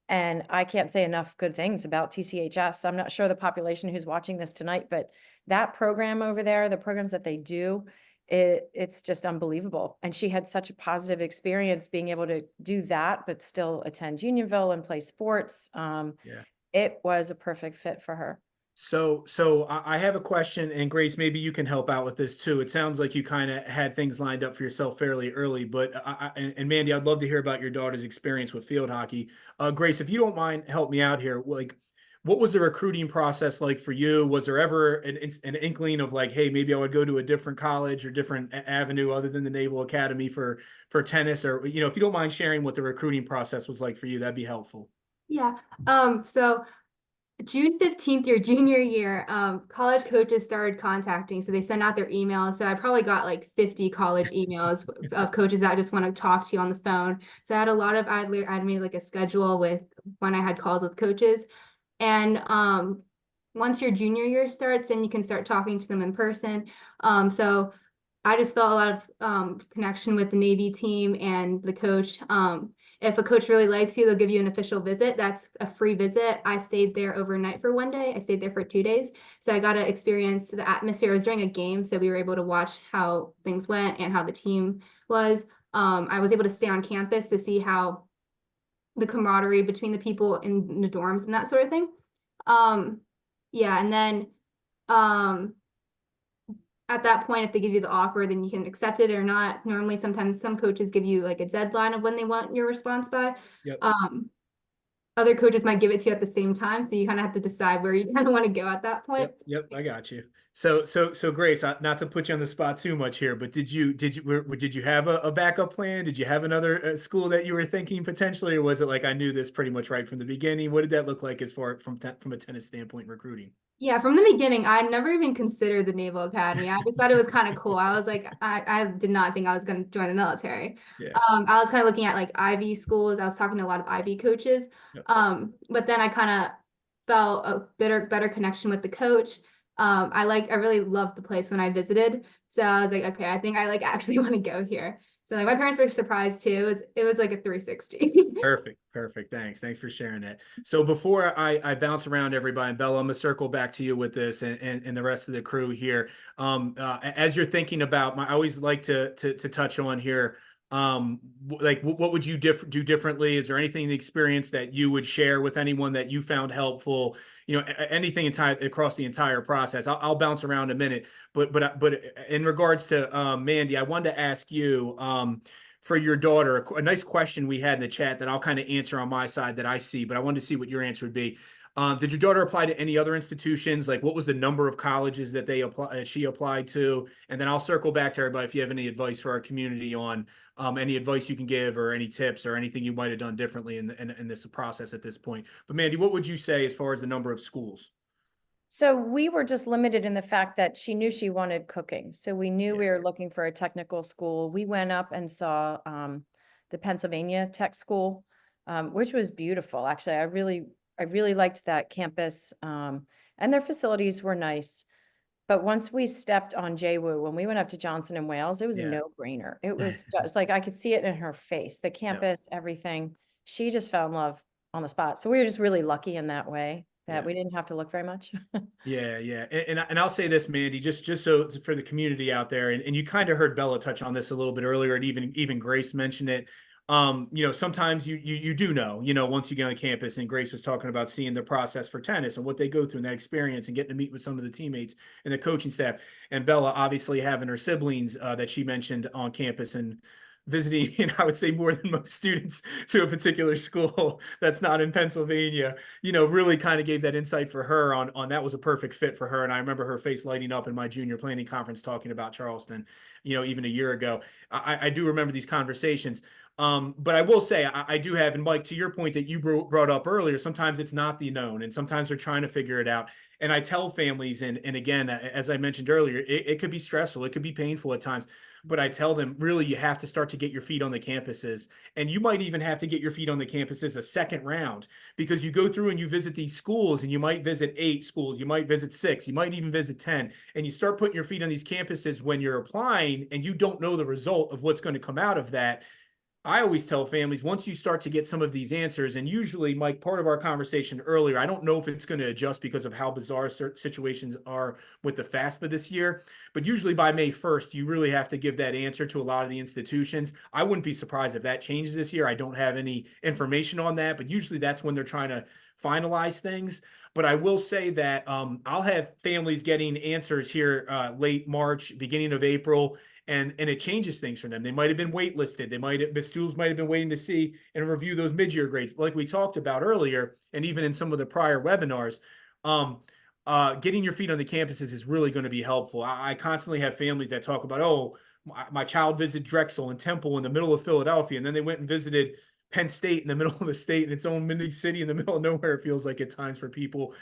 And I can't say enough good things about TCHS. I'm not sure the population who's watching this tonight, but that program over there, the programs that they do, it's just unbelievable. And she had such a positive experience being able to do that, but still attend Unionville and play sports. It was a perfect fit for her. So I have a question, and Grace, maybe you can help out with this too. It sounds like you kind of had things lined up for yourself fairly early, but and Mandy, I'd love to hear about your daughter's experience with field hockey. Grace, if you don't mind, help me out here. Like, what was the recruiting process like for you? Was there ever an inkling of like, hey, maybe I would go to a different college or different avenue other than the Naval Academy for tennis? Or, if you don't mind sharing what the recruiting process was like for you, that'd be helpful. Yeah. So June 15th, your junior year, college coaches started contacting. So they sent out their emails. So I probably got like 50 college emails of coaches that just want to talk to you on the phone. So I had a lot of, I'd made like a schedule with when I had calls with coaches. And once your junior year starts, then you can start talking to them in person. So I just felt a lot of connection with the Navy team and the coach. If a coach really likes you, they'll give you an official visit. That's a free visit. I stayed there overnight for 1 day. I stayed there for 2 days. So I got to experience the atmosphere. It was during a game, so we were able to watch how things went and how the team was. I was able to stay on campus to see how the camaraderie between the people in the dorms and that sort of thing. Yeah, and then at that point, if they give you the offer, then you can accept it or not. Normally, sometimes some coaches give you like a deadline of when they want your response by. Yep. Other coaches might give it to you at the same time, so you kind of have to decide where you kind of want to go at that point. Yep, I got you. So Grace, not to put you on the spot too much here, but did you have a backup plan? Did you have another school that you were thinking potentially, or was it like I knew this pretty much right from the beginning? What did that look like as far from a tennis standpoint recruiting? Yeah, from the beginning, I never even considered the Naval Academy. I just thought it was kind of cool. I was like, I did not think I was going to join the military. Yeah. I was kind of looking at like Ivy schools. I was talking to a lot of Ivy coaches. Yep. But then I kind of felt a better connection with the coach. I really loved the place when I visited. So I was like, okay, I think I like actually want to go here. So like my parents were surprised too. It was like a 360. Perfect. Perfect. Thanks for sharing that. So before I bounce around everybody, and Bella, I'm gonna circle back to you with this and the rest of the crew here. As you're thinking about I always like to touch on here. Like what would you do differently? Is there anything in the experience that you would share with anyone that you found helpful? You know, anything across the entire process. I'll bounce around a minute, but in regards to Mandy, I wanted to ask you. For your daughter, a nice question we had in the chat that I'll kind of answer on my side that I see, but I wanted to see what your answer would be. Did your daughter apply to any other institutions? Like, what was the number of colleges that she applied to? And then I'll circle back to everybody if you have any advice for our community on any advice you can give or any tips or anything you might have done differently in this process at this point. But Mandy, what would you say as far as the number of schools? So we were just limited in the fact that she knew she wanted cooking. So we knew we were looking for a technical school. We went up and saw the Pennsylvania Tech School, which was beautiful. Actually, I really liked that campus, and their facilities were nice. But once we stepped on JWU, when we went up to Johnson and Wales, it was a Yeah. no-brainer. It was just like I could see it in her face, the campus, everything. She just found love on the spot. So we were just really lucky in that way that we didn't have to look very much. Yeah, yeah. And I'll say this, Mandy, just so for the community out there, and you kind of heard Bella touch on this a little bit earlier, and even Grace mentioned it. You know, sometimes you do know, you know, once you get on campus, and Grace was talking about seeing the process for tennis and what they go through and that experience and getting to meet with some of the teammates and the coaching staff. And Bella obviously having her siblings that she mentioned on campus and visiting, and I would say more than most students to a particular school that's not in Pennsylvania, you know, really kind of gave that insight for her on that was a perfect fit for her. And I remember her face lighting up in my junior planning conference talking about Charleston, you know, even a year ago. I do remember these conversations. But I will say I do have, and Mike, to your point that you brought up earlier, sometimes it's not the known, and sometimes they're trying to figure it out. And I tell families, and again, as I mentioned earlier, it could be stressful, it could be painful at times. But I tell them, really, you have to start to get your feet on the campuses. And you might even have to get your feet on the campuses a second round because you go through and you visit these schools and you might visit 8 schools, you might visit 6, you might even visit 10. And you start putting your feet on these campuses when you're applying and you don't know the result of what's going to come out of that. I always tell families once you start to get some of these answers, and usually, Mike, part of our conversation earlier, I don't know if it's going to adjust because of how bizarre situations are with the FAFSA this year, but usually by May 1st, you really have to give that answer to a lot of the institutions. I wouldn't be surprised if that changes this year. I don't have any information on that, but usually that's when they're trying to finalize things. But I will say that I'll have families getting answers here late March, beginning of April, and it changes things for them. They might have been waitlisted. The schools might have been waiting to see and review those mid-year grades, like we talked about earlier, and even in some of the prior webinars. Getting your feet on the campuses is really going to be helpful. I constantly have families that talk about, oh, my child visited Drexel and Temple in the middle of Philadelphia, and then they went and visited Penn State in the middle of the state in its own mini city in the middle of nowhere, it feels like at times for people.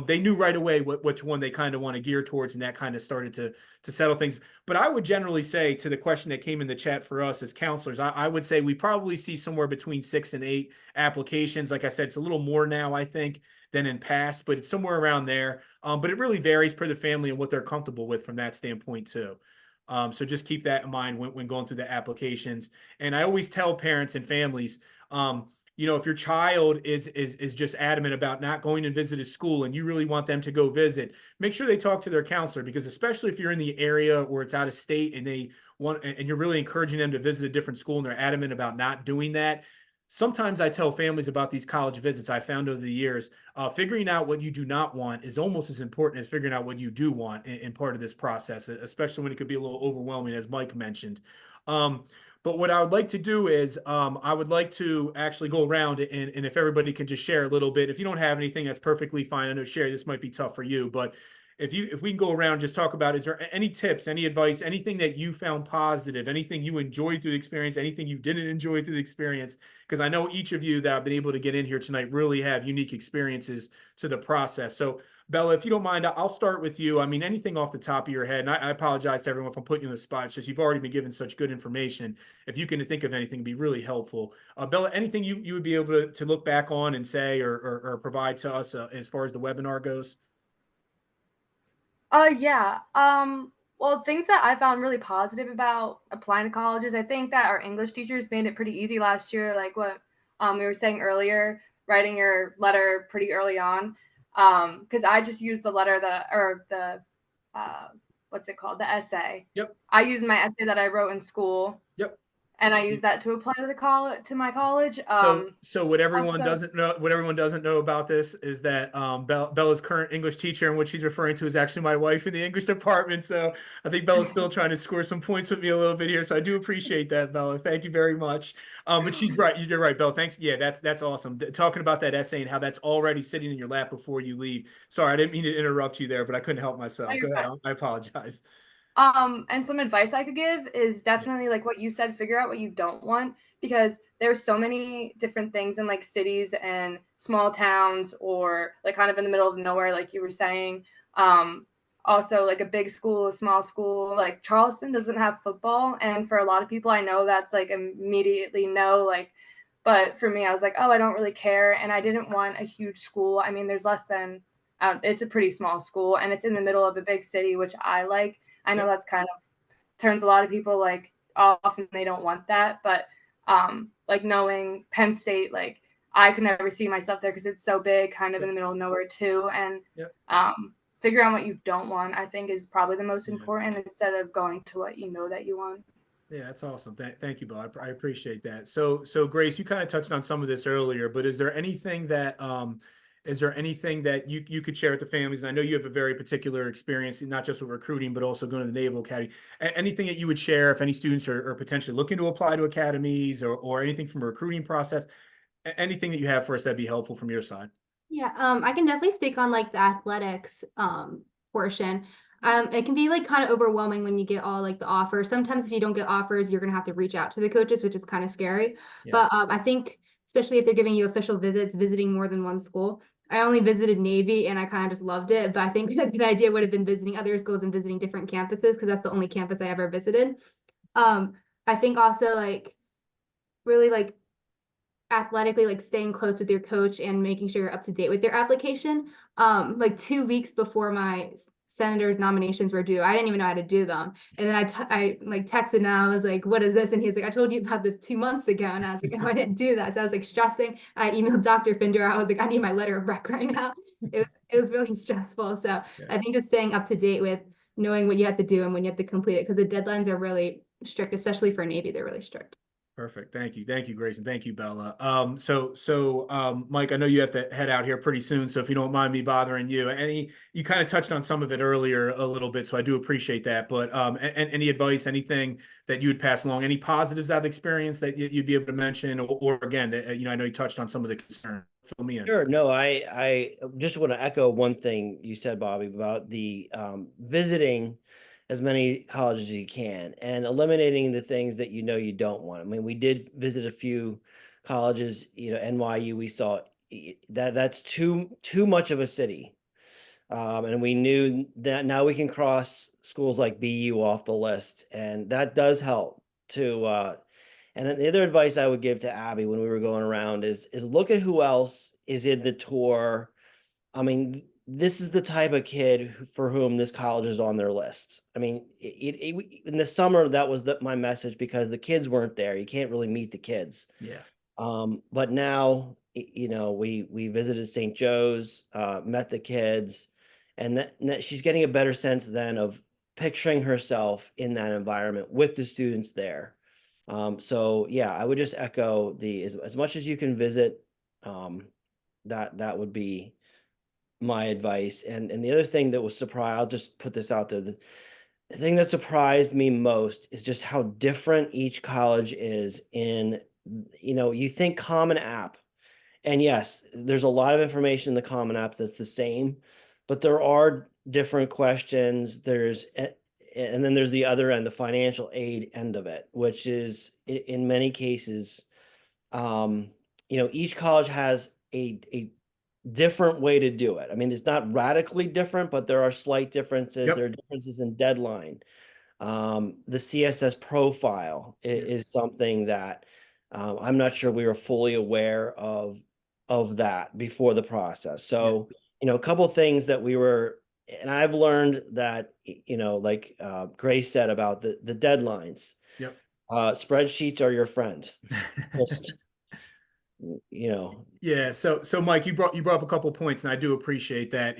They knew right away which one they kind of want to gear towards, and that kind of started to settle things. But I would generally say, to the question that came in the chat for us as counselors, I would say we probably see somewhere between 6 and 8 applications. Like I said, it's a little more now, I think, than in past, but it's somewhere around there. But it really varies per the family and what they're comfortable with from that standpoint too. So just keep that in mind when going through the applications. And I always tell parents and families, you know, if your child is just adamant about not going to visit a school and you really want them to go visit, make sure they talk to their counselor, because especially if you're in the area or it's out of state and they want, and you're really encouraging them to visit a different school and they're adamant about not doing that. Sometimes I tell families about these college visits I found over the years, figuring out what you do not want is almost as important as figuring out what you do want in part of this process, especially when it could be a little overwhelming, as Mike mentioned. But what I would like to do is I would like to actually go around and if everybody can just share a little bit. If you don't have anything, that's perfectly fine. I know, Sherry, this might be tough for you, but if we can go around and just talk about, is there any tips, any advice, anything that you found positive, anything you enjoyed through the experience, anything you didn't enjoy through the experience? Because I know each of you that I've been able to get in here tonight really have unique experiences to the process. So Bella, if you don't mind, I'll start with you. I mean, anything off the top of your head, and I apologize to everyone if I'm putting you in the spot. It's just you've already been given such good information. If you can think of anything, it'd be really helpful. Bella, anything you would be able to look back on and say or provide to us as far as the webinar goes? Yeah. Well, things that I found really positive about applying to colleges, I think that our English teachers made it pretty easy last year, like what we were saying earlier, writing your letter pretty early on. Because I just used the letter that, or the, what's it called? The essay. Yep. I used my essay that I wrote in school. Yep. And I used that to apply to the college, to my college. So what everyone also- doesn't know about this is that Bella's current English teacher, and what she's referring to, is actually my wife in the English department. So I think Bella's still trying to score some points with me a little bit here. So I do appreciate that, Bella. Thank you very much. But she's right. You're right, Bella. Thanks. Yeah, that's awesome. Talking about that essay and how that's already sitting in your lap before you leave. Sorry, I didn't mean to interrupt you there, but I couldn't help myself. you're Go ahead. fine. I apologize. And some advice I could give is definitely like what you said, figure out what you don't want, because there's so many different things in like cities and small towns, or like kind of in the middle of nowhere, like you were saying. Also like a big school, a small school, like Charleston doesn't have football. And for a lot of people I know, that's like immediately no, like, but for me, I was like, oh, I don't really care. And I didn't want a huge school. I mean, there's less than, it's a pretty small school and it's in the middle of a big city, which I like. I know that's kind of turns a lot of people like off and they don't want that. But like knowing Penn State, like I could never see myself there because it's so big, kind of in the middle of nowhere too. And figure out what you don't want, I think, is probably the most important, instead of going to what you know that you want. Yeah, that's awesome. Thank you, Bill. I appreciate that. So Grace, you kind of touched on some of this earlier, but is there anything that you could share with the families? And I know you have a very particular experience, not just with recruiting, but also going to the Naval Academy. Anything that you would share if any students are potentially looking to apply to academies, or anything from a recruiting process, anything that you have for us that'd be helpful from your side? Yeah, I can definitely speak on like the athletics portion. It can be like kind of overwhelming when you get all like the offers. Sometimes if you don't get offers, you're gonna have to reach out to the coaches, which is kind of scary. Yeah. But I think especially if they're giving you official visits, visiting more than one school. I only visited Navy and I kind of just loved it, but I think a good idea would have been visiting other schools and visiting different campuses, because that's the only campus I ever visited. I think also like really like athletically, like staying close with your coach and making sure you're up to date with their application. Like 2 weeks before my senator's nominations were due, I didn't even know how to do them. And then I like texted and I was like, what is this? And he was like, I told you about this 2 months ago. And I was like, oh, I didn't do that. So I was like stressing. I emailed Dr. Finder. I was like, I need my letter of rec right now. It was really stressful. So I think just staying up to date with knowing what you have to do and when you have to complete it, because the deadlines are really strict, especially for Navy. They're really strict. Perfect. Thank you. Thank you, Grace. And thank you, Bella. Mike, I know you have to head out here pretty soon. So if you don't mind me bothering you, you kind of touched on some of it earlier a little bit. So I do appreciate that. But any advice, anything that you would pass along, any positives out of experience that you'd be able to mention, or again, that, I know you touched on some of the concern. Fill me in. Sure. No, I just want to echo one thing you said, Bobby, about the visiting as many colleges as you can and eliminating the things that you know you don't want. I mean, we did visit a few colleges, NYU, we saw that's too much of a city. And we knew that now we can cross schools like BU off the list, and that does help to and then the other advice I would give to Abby when we were going around is look at who else is in the tour. I mean, this is the type of kid for whom this college is on their list. I mean, in the summer, that was my message, because the kids weren't there. You can't really meet the kids. Yeah. But now, we visited St. Joe's, met the kids, and that she's getting a better sense then of picturing herself in that environment with the students there. So yeah, I would just echo as much as you can visit, that would be my advice. And the other thing that was surprised, I'll just put this out there. The thing that surprised me most is just how different each college is in, you think Common App, and yes, there's a lot of information in the Common App that's the same, but there are different questions. And then there's the other end, the financial aid end of it, which is in many cases, each college has a different way to do it. I mean, it's not radically different, but there are slight differences. Yep. There are differences in deadline. The CSS profile is something that I'm not sure we were fully aware of that before the process. So, a couple of things that we were and I've learned that, like Grace said about the deadlines, Yep. spreadsheets are your friend. Just, you know, Yeah, so Mike, you brought up a couple points, and I do appreciate that.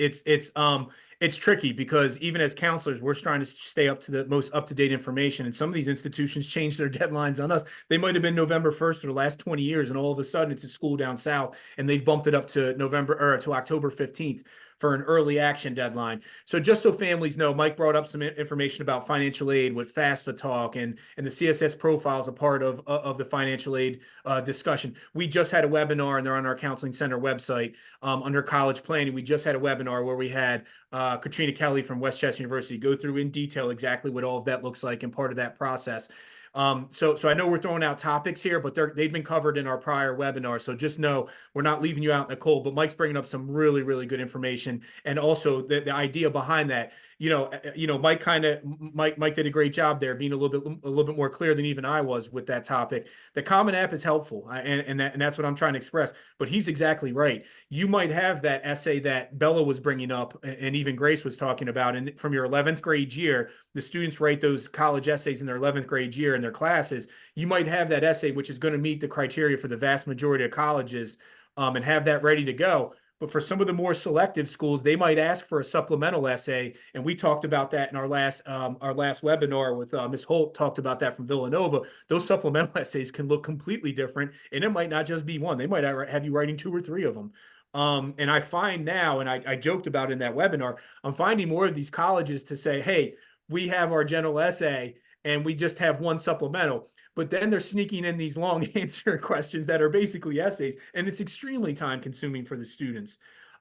It's tricky because even as counselors, we're trying to stay up to the most up-to-date information, and some of these institutions change their deadlines on us. They might have been November 1st for the last 20 years, and all of a sudden it's a school down south, and they've bumped it up to November or to October 15th for an early action deadline. So just so families know, Mike brought up some information about financial aid with FAFSA talk, and the CSS profile is a part of the financial aid discussion. We just had a webinar, and they're on our counseling center website under college planning. We just had a webinar where we had Katrina Kelly from Westchester University go through in detail exactly what all of that looks like and part of that process. So I know we're throwing out topics here, but they've been covered in our prior webinar. So just know we're not leaving you out in the cold, but Mike's bringing up some really, really good information. And also the idea behind that, Mike did a great job there, being a little bit more clear than even I was with that topic. The Common App is helpful, and that's what I'm trying to express. But he's exactly right. You might have that essay that Bella was bringing up, and even Grace was talking about, and from your 11th grade year, the students write those college essays in their 11th grade year in their classes. You might have that essay, which is going to meet the criteria for the vast majority of colleges, and have that ready to go. But for some of the more selective schools, they might ask for a supplemental essay, and we talked about that in our last webinar with Ms. Holt. Talked about that from Villanova. Those supplemental essays can look completely different, and it might not just be one. They might have you writing 2 or 3 of them. And I find now, and I joked about in that webinar, I'm finding more of these colleges to say, hey, we have our general essay, and we just have one supplemental. But then they're sneaking in these long answer questions that are basically essays, and it's extremely time consuming for the students.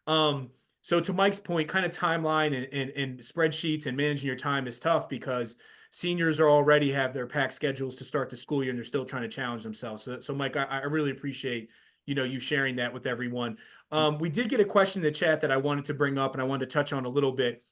So to Mike's point, kind of timeline and spreadsheets and managing your time is tough because seniors are already have their packed schedules to start the school year, and they're still trying to challenge themselves. So Mike, I really appreciate, you sharing that with everyone. We did get a question in the chat that I wanted to bring up and I wanted to touch on a little bit.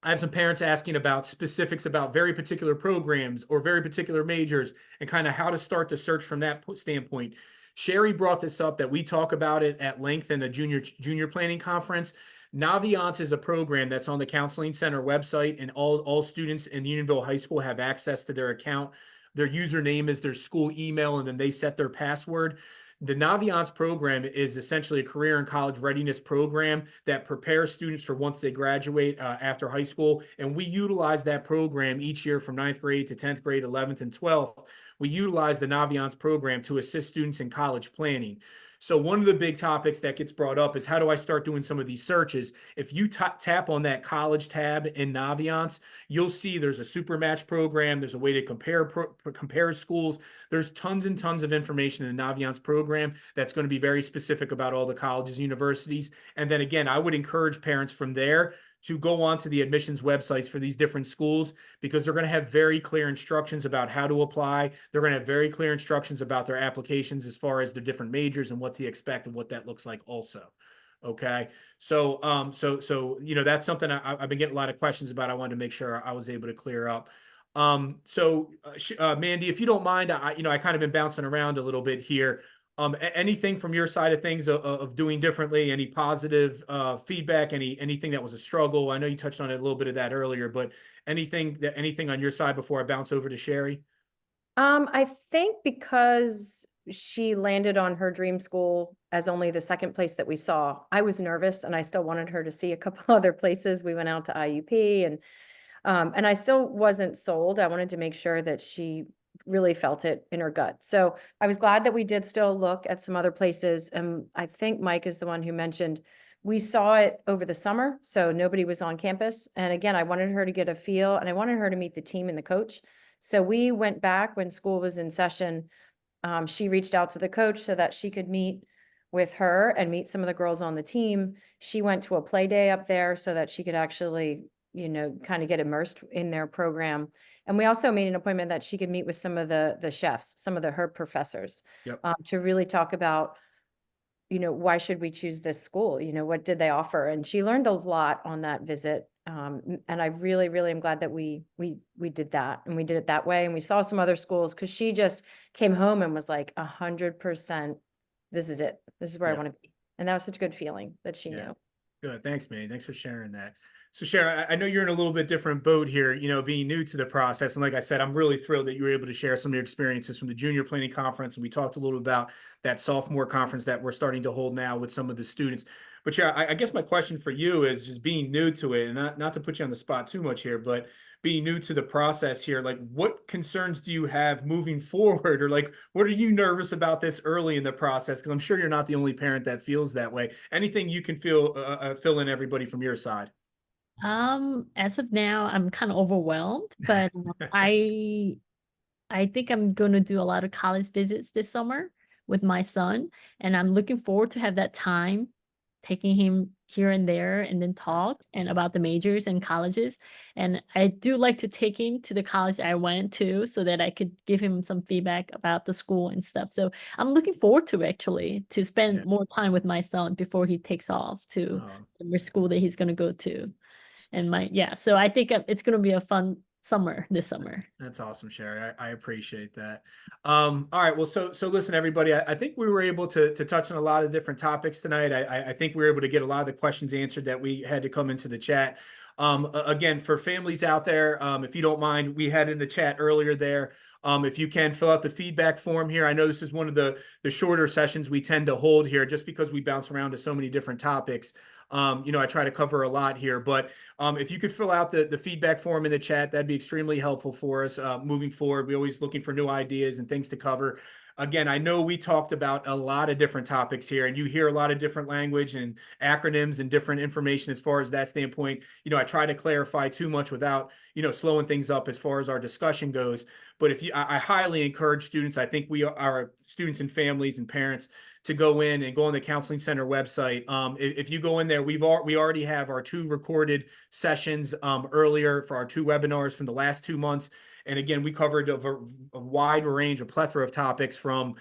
I have some parents asking about specifics about very particular programs or very particular majors and kind of how to start the search from that standpoint. Sherry brought this up that we talk about it at length in the junior planning conference. Naviance is a program that's on the Counseling Center website, and all students in Unionville High School have access to their account. Their username is their school email, and then they set their password. The Naviance program is essentially a career and college readiness program that prepares students for once they graduate after high school. And we utilize that program each year from 9th grade to 10th grade, 11th and 12th. We utilize the Naviance program to assist students in college planning. So one of the big topics that gets brought up is how do I start doing some of these searches? If you tap on that college tab in Naviance, you'll see there's a super match program. There's a way to compare schools. There's tons and tons of information in the Naviance program that's going to be very specific about all the colleges, universities. And then again, I would encourage parents from there to go on to the admissions websites for these different schools, because they're going to have very clear instructions about how to apply. They're going to have very clear instructions about their applications as far as the different majors and what to expect and what that looks like also. Okay. So that's something I've been getting a lot of questions about. I wanted to make sure I was able to clear up. Mandy, if you don't mind, I kind of been bouncing around a little bit here. Anything from your side of things of doing differently? Any positive feedback? Anything that was a struggle? I know you touched on it a little bit of that earlier, but anything on your side before I bounce over to Sherry? I think because she landed on her dream school as only the second place that we saw, I was nervous and I still wanted her to see a couple other places. We went out to IUP and I still wasn't sold. I wanted to make sure that she really felt it in her gut. So I was glad that we did still look at some other places. And I think Mike is the one who mentioned we saw it over the summer, so nobody was on campus. And again, I wanted her to get a feel and I wanted her to meet the team and the coach. So we went back when school was in session. She reached out to the coach so that she could meet with her and meet some of the girls on the team. She went to a play day up there so that she could actually, kind of get immersed in their program. And we also made an appointment that she could meet with some of the chefs, some of her professors, Yep. to really talk about, why should we choose this school? What did they offer? And she learned a lot on that visit. And I really, really am glad that we did that and we did it that way. And we saw some other schools because she just came home and was like 100%, this is it. This is where I Yeah. want to be. And that was such a good feeling that she Yeah. knew. Good. Thanks, man. Thanks for sharing that. So, Sharon, I know you're in a little bit different boat here, being new to the process. And like I said, I'm really thrilled that you were able to share some of your experiences from the junior planning conference. And we talked a little about that sophomore conference that we're starting to hold now with some of the students. But yeah, I guess my question for you is just being new to it, and not to put you on the spot too much here, but being new to the process here, like what concerns do you have moving forward, or like what are you nervous about this early in the process? Because I'm sure you're not the only parent that feels that way. Anything you can fill in everybody from your side. As of now, I'm kind of overwhelmed, but I think I'm going to do a lot of college visits this summer with my son, and I'm looking forward to have that time taking him here and there and then talk and about the majors and colleges. And I do like to take him to the college I went to so that I could give him some feedback about the school and stuff. So I'm looking forward to actually to spend Yeah. more time with my son before he takes off to the school that he's going to go to. And so I think it's going to be a fun summer this summer. That's awesome, Sherry. I appreciate that. All right. Well, so listen, everybody. I think we were able to touch on a lot of different topics tonight. I think we were able to get a lot of the questions answered that we had to come into the chat. Again, for families out there, if you don't mind, we had in the chat earlier there. If you can fill out the feedback form here. I know this is one of the shorter sessions we tend to hold here, just because we bounce around to so many different topics. I try to cover a lot here, but if you could fill out the feedback form in the chat, that'd be extremely helpful for us moving forward. We're always looking for new ideas and things to cover. Again, I know we talked about a lot of different topics here, and you hear a lot of different language and acronyms and different information as far as that standpoint. I try to clarify too much without, slowing things up as far as our discussion goes. But I highly encourage students, I think our students and families and parents, to go in and go on the Counseling Center website. If you go in there, we already have our 2 recorded sessions earlier for our 2 webinars from the last 2 months. And again, we covered a wide range, a plethora of topics, from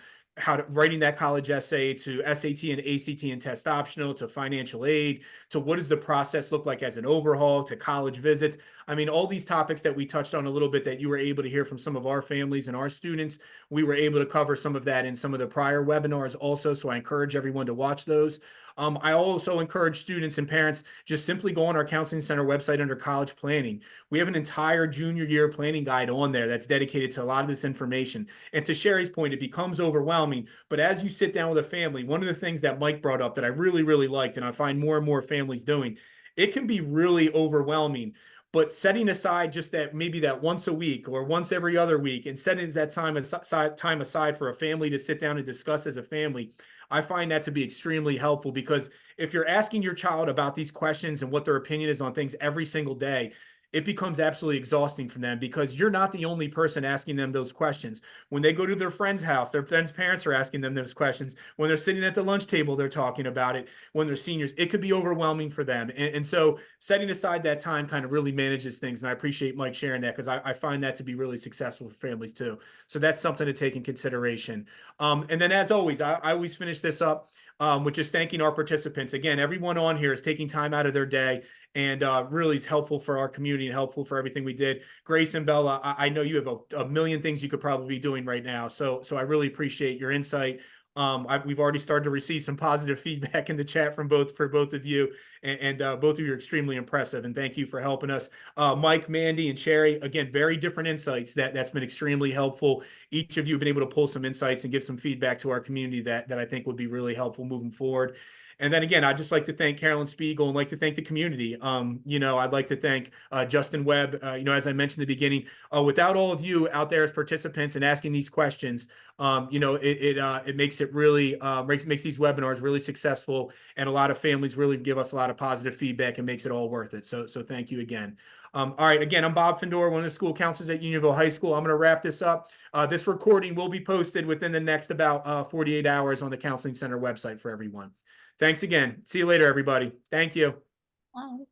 writing that college essay to SAT and ACT and test optional, to financial aid, to what does the process look like as an overhaul, to college visits. I mean, all these topics that we touched on a little bit that you were able to hear from some of our families and our students, we were able to cover some of that in some of the prior webinars also. So I encourage everyone to watch those. I also encourage students and parents, just simply go on our Counseling Center website under college planning. We have an entire junior year planning guide on there that's dedicated to a lot of this information. And to Sherry's point, it becomes overwhelming. But as you sit down with a family, one of the things that Mike brought up that I really, really liked, and I find more and more families doing, it can be really overwhelming. But setting aside just maybe that once a week or once every other week, and setting that time aside for a family to sit down and discuss as a family, I find that to be extremely helpful, because if you're asking your child about these questions and what their opinion is on things every single day, it becomes absolutely exhausting for them, because you're not the only person asking them those questions. When they go to their friend's house, their friend's parents are asking them those questions. When they're sitting at the lunch table, they're talking about it. When they're seniors, it could be overwhelming for them. And so setting aside that time kind of really manages things. And I appreciate Mike sharing that, because I find that to be really successful for families too. So that's something to take in consideration. And then, as always, I always finish this up with just thanking our participants. Again, everyone on here is taking time out of their day, and really is helpful for our community and helpful for everything we did. Grace and Bella, I know you have a million things you could probably be doing right now. So I really appreciate your insight. We've already started to receive some positive feedback in the chat for both of you, and both of you are extremely impressive. And thank you for helping us. Mike, Mandy, and Cherry, again, very different insights that's been extremely helpful. Each of you have been able to pull some insights and give some feedback to our community that I think would be really helpful moving forward. And then again, I'd just like to thank Carolyn Spiegel and like to thank the community. I'd like to thank Justin Webb. As I mentioned at the beginning, without all of you out there as participants and asking these questions, it makes it really makes these webinars really successful, and a lot of families really give us a lot of positive feedback and makes it all worth it. So thank you again. All right, again, I'm Bob Findor, one of the school counselors at Unionville High School. I'm going to wrap this up. This recording will be posted within the next about 48 hours on the Counseling Center website for everyone. Thanks again. See you later, everybody. Thank you. Wow.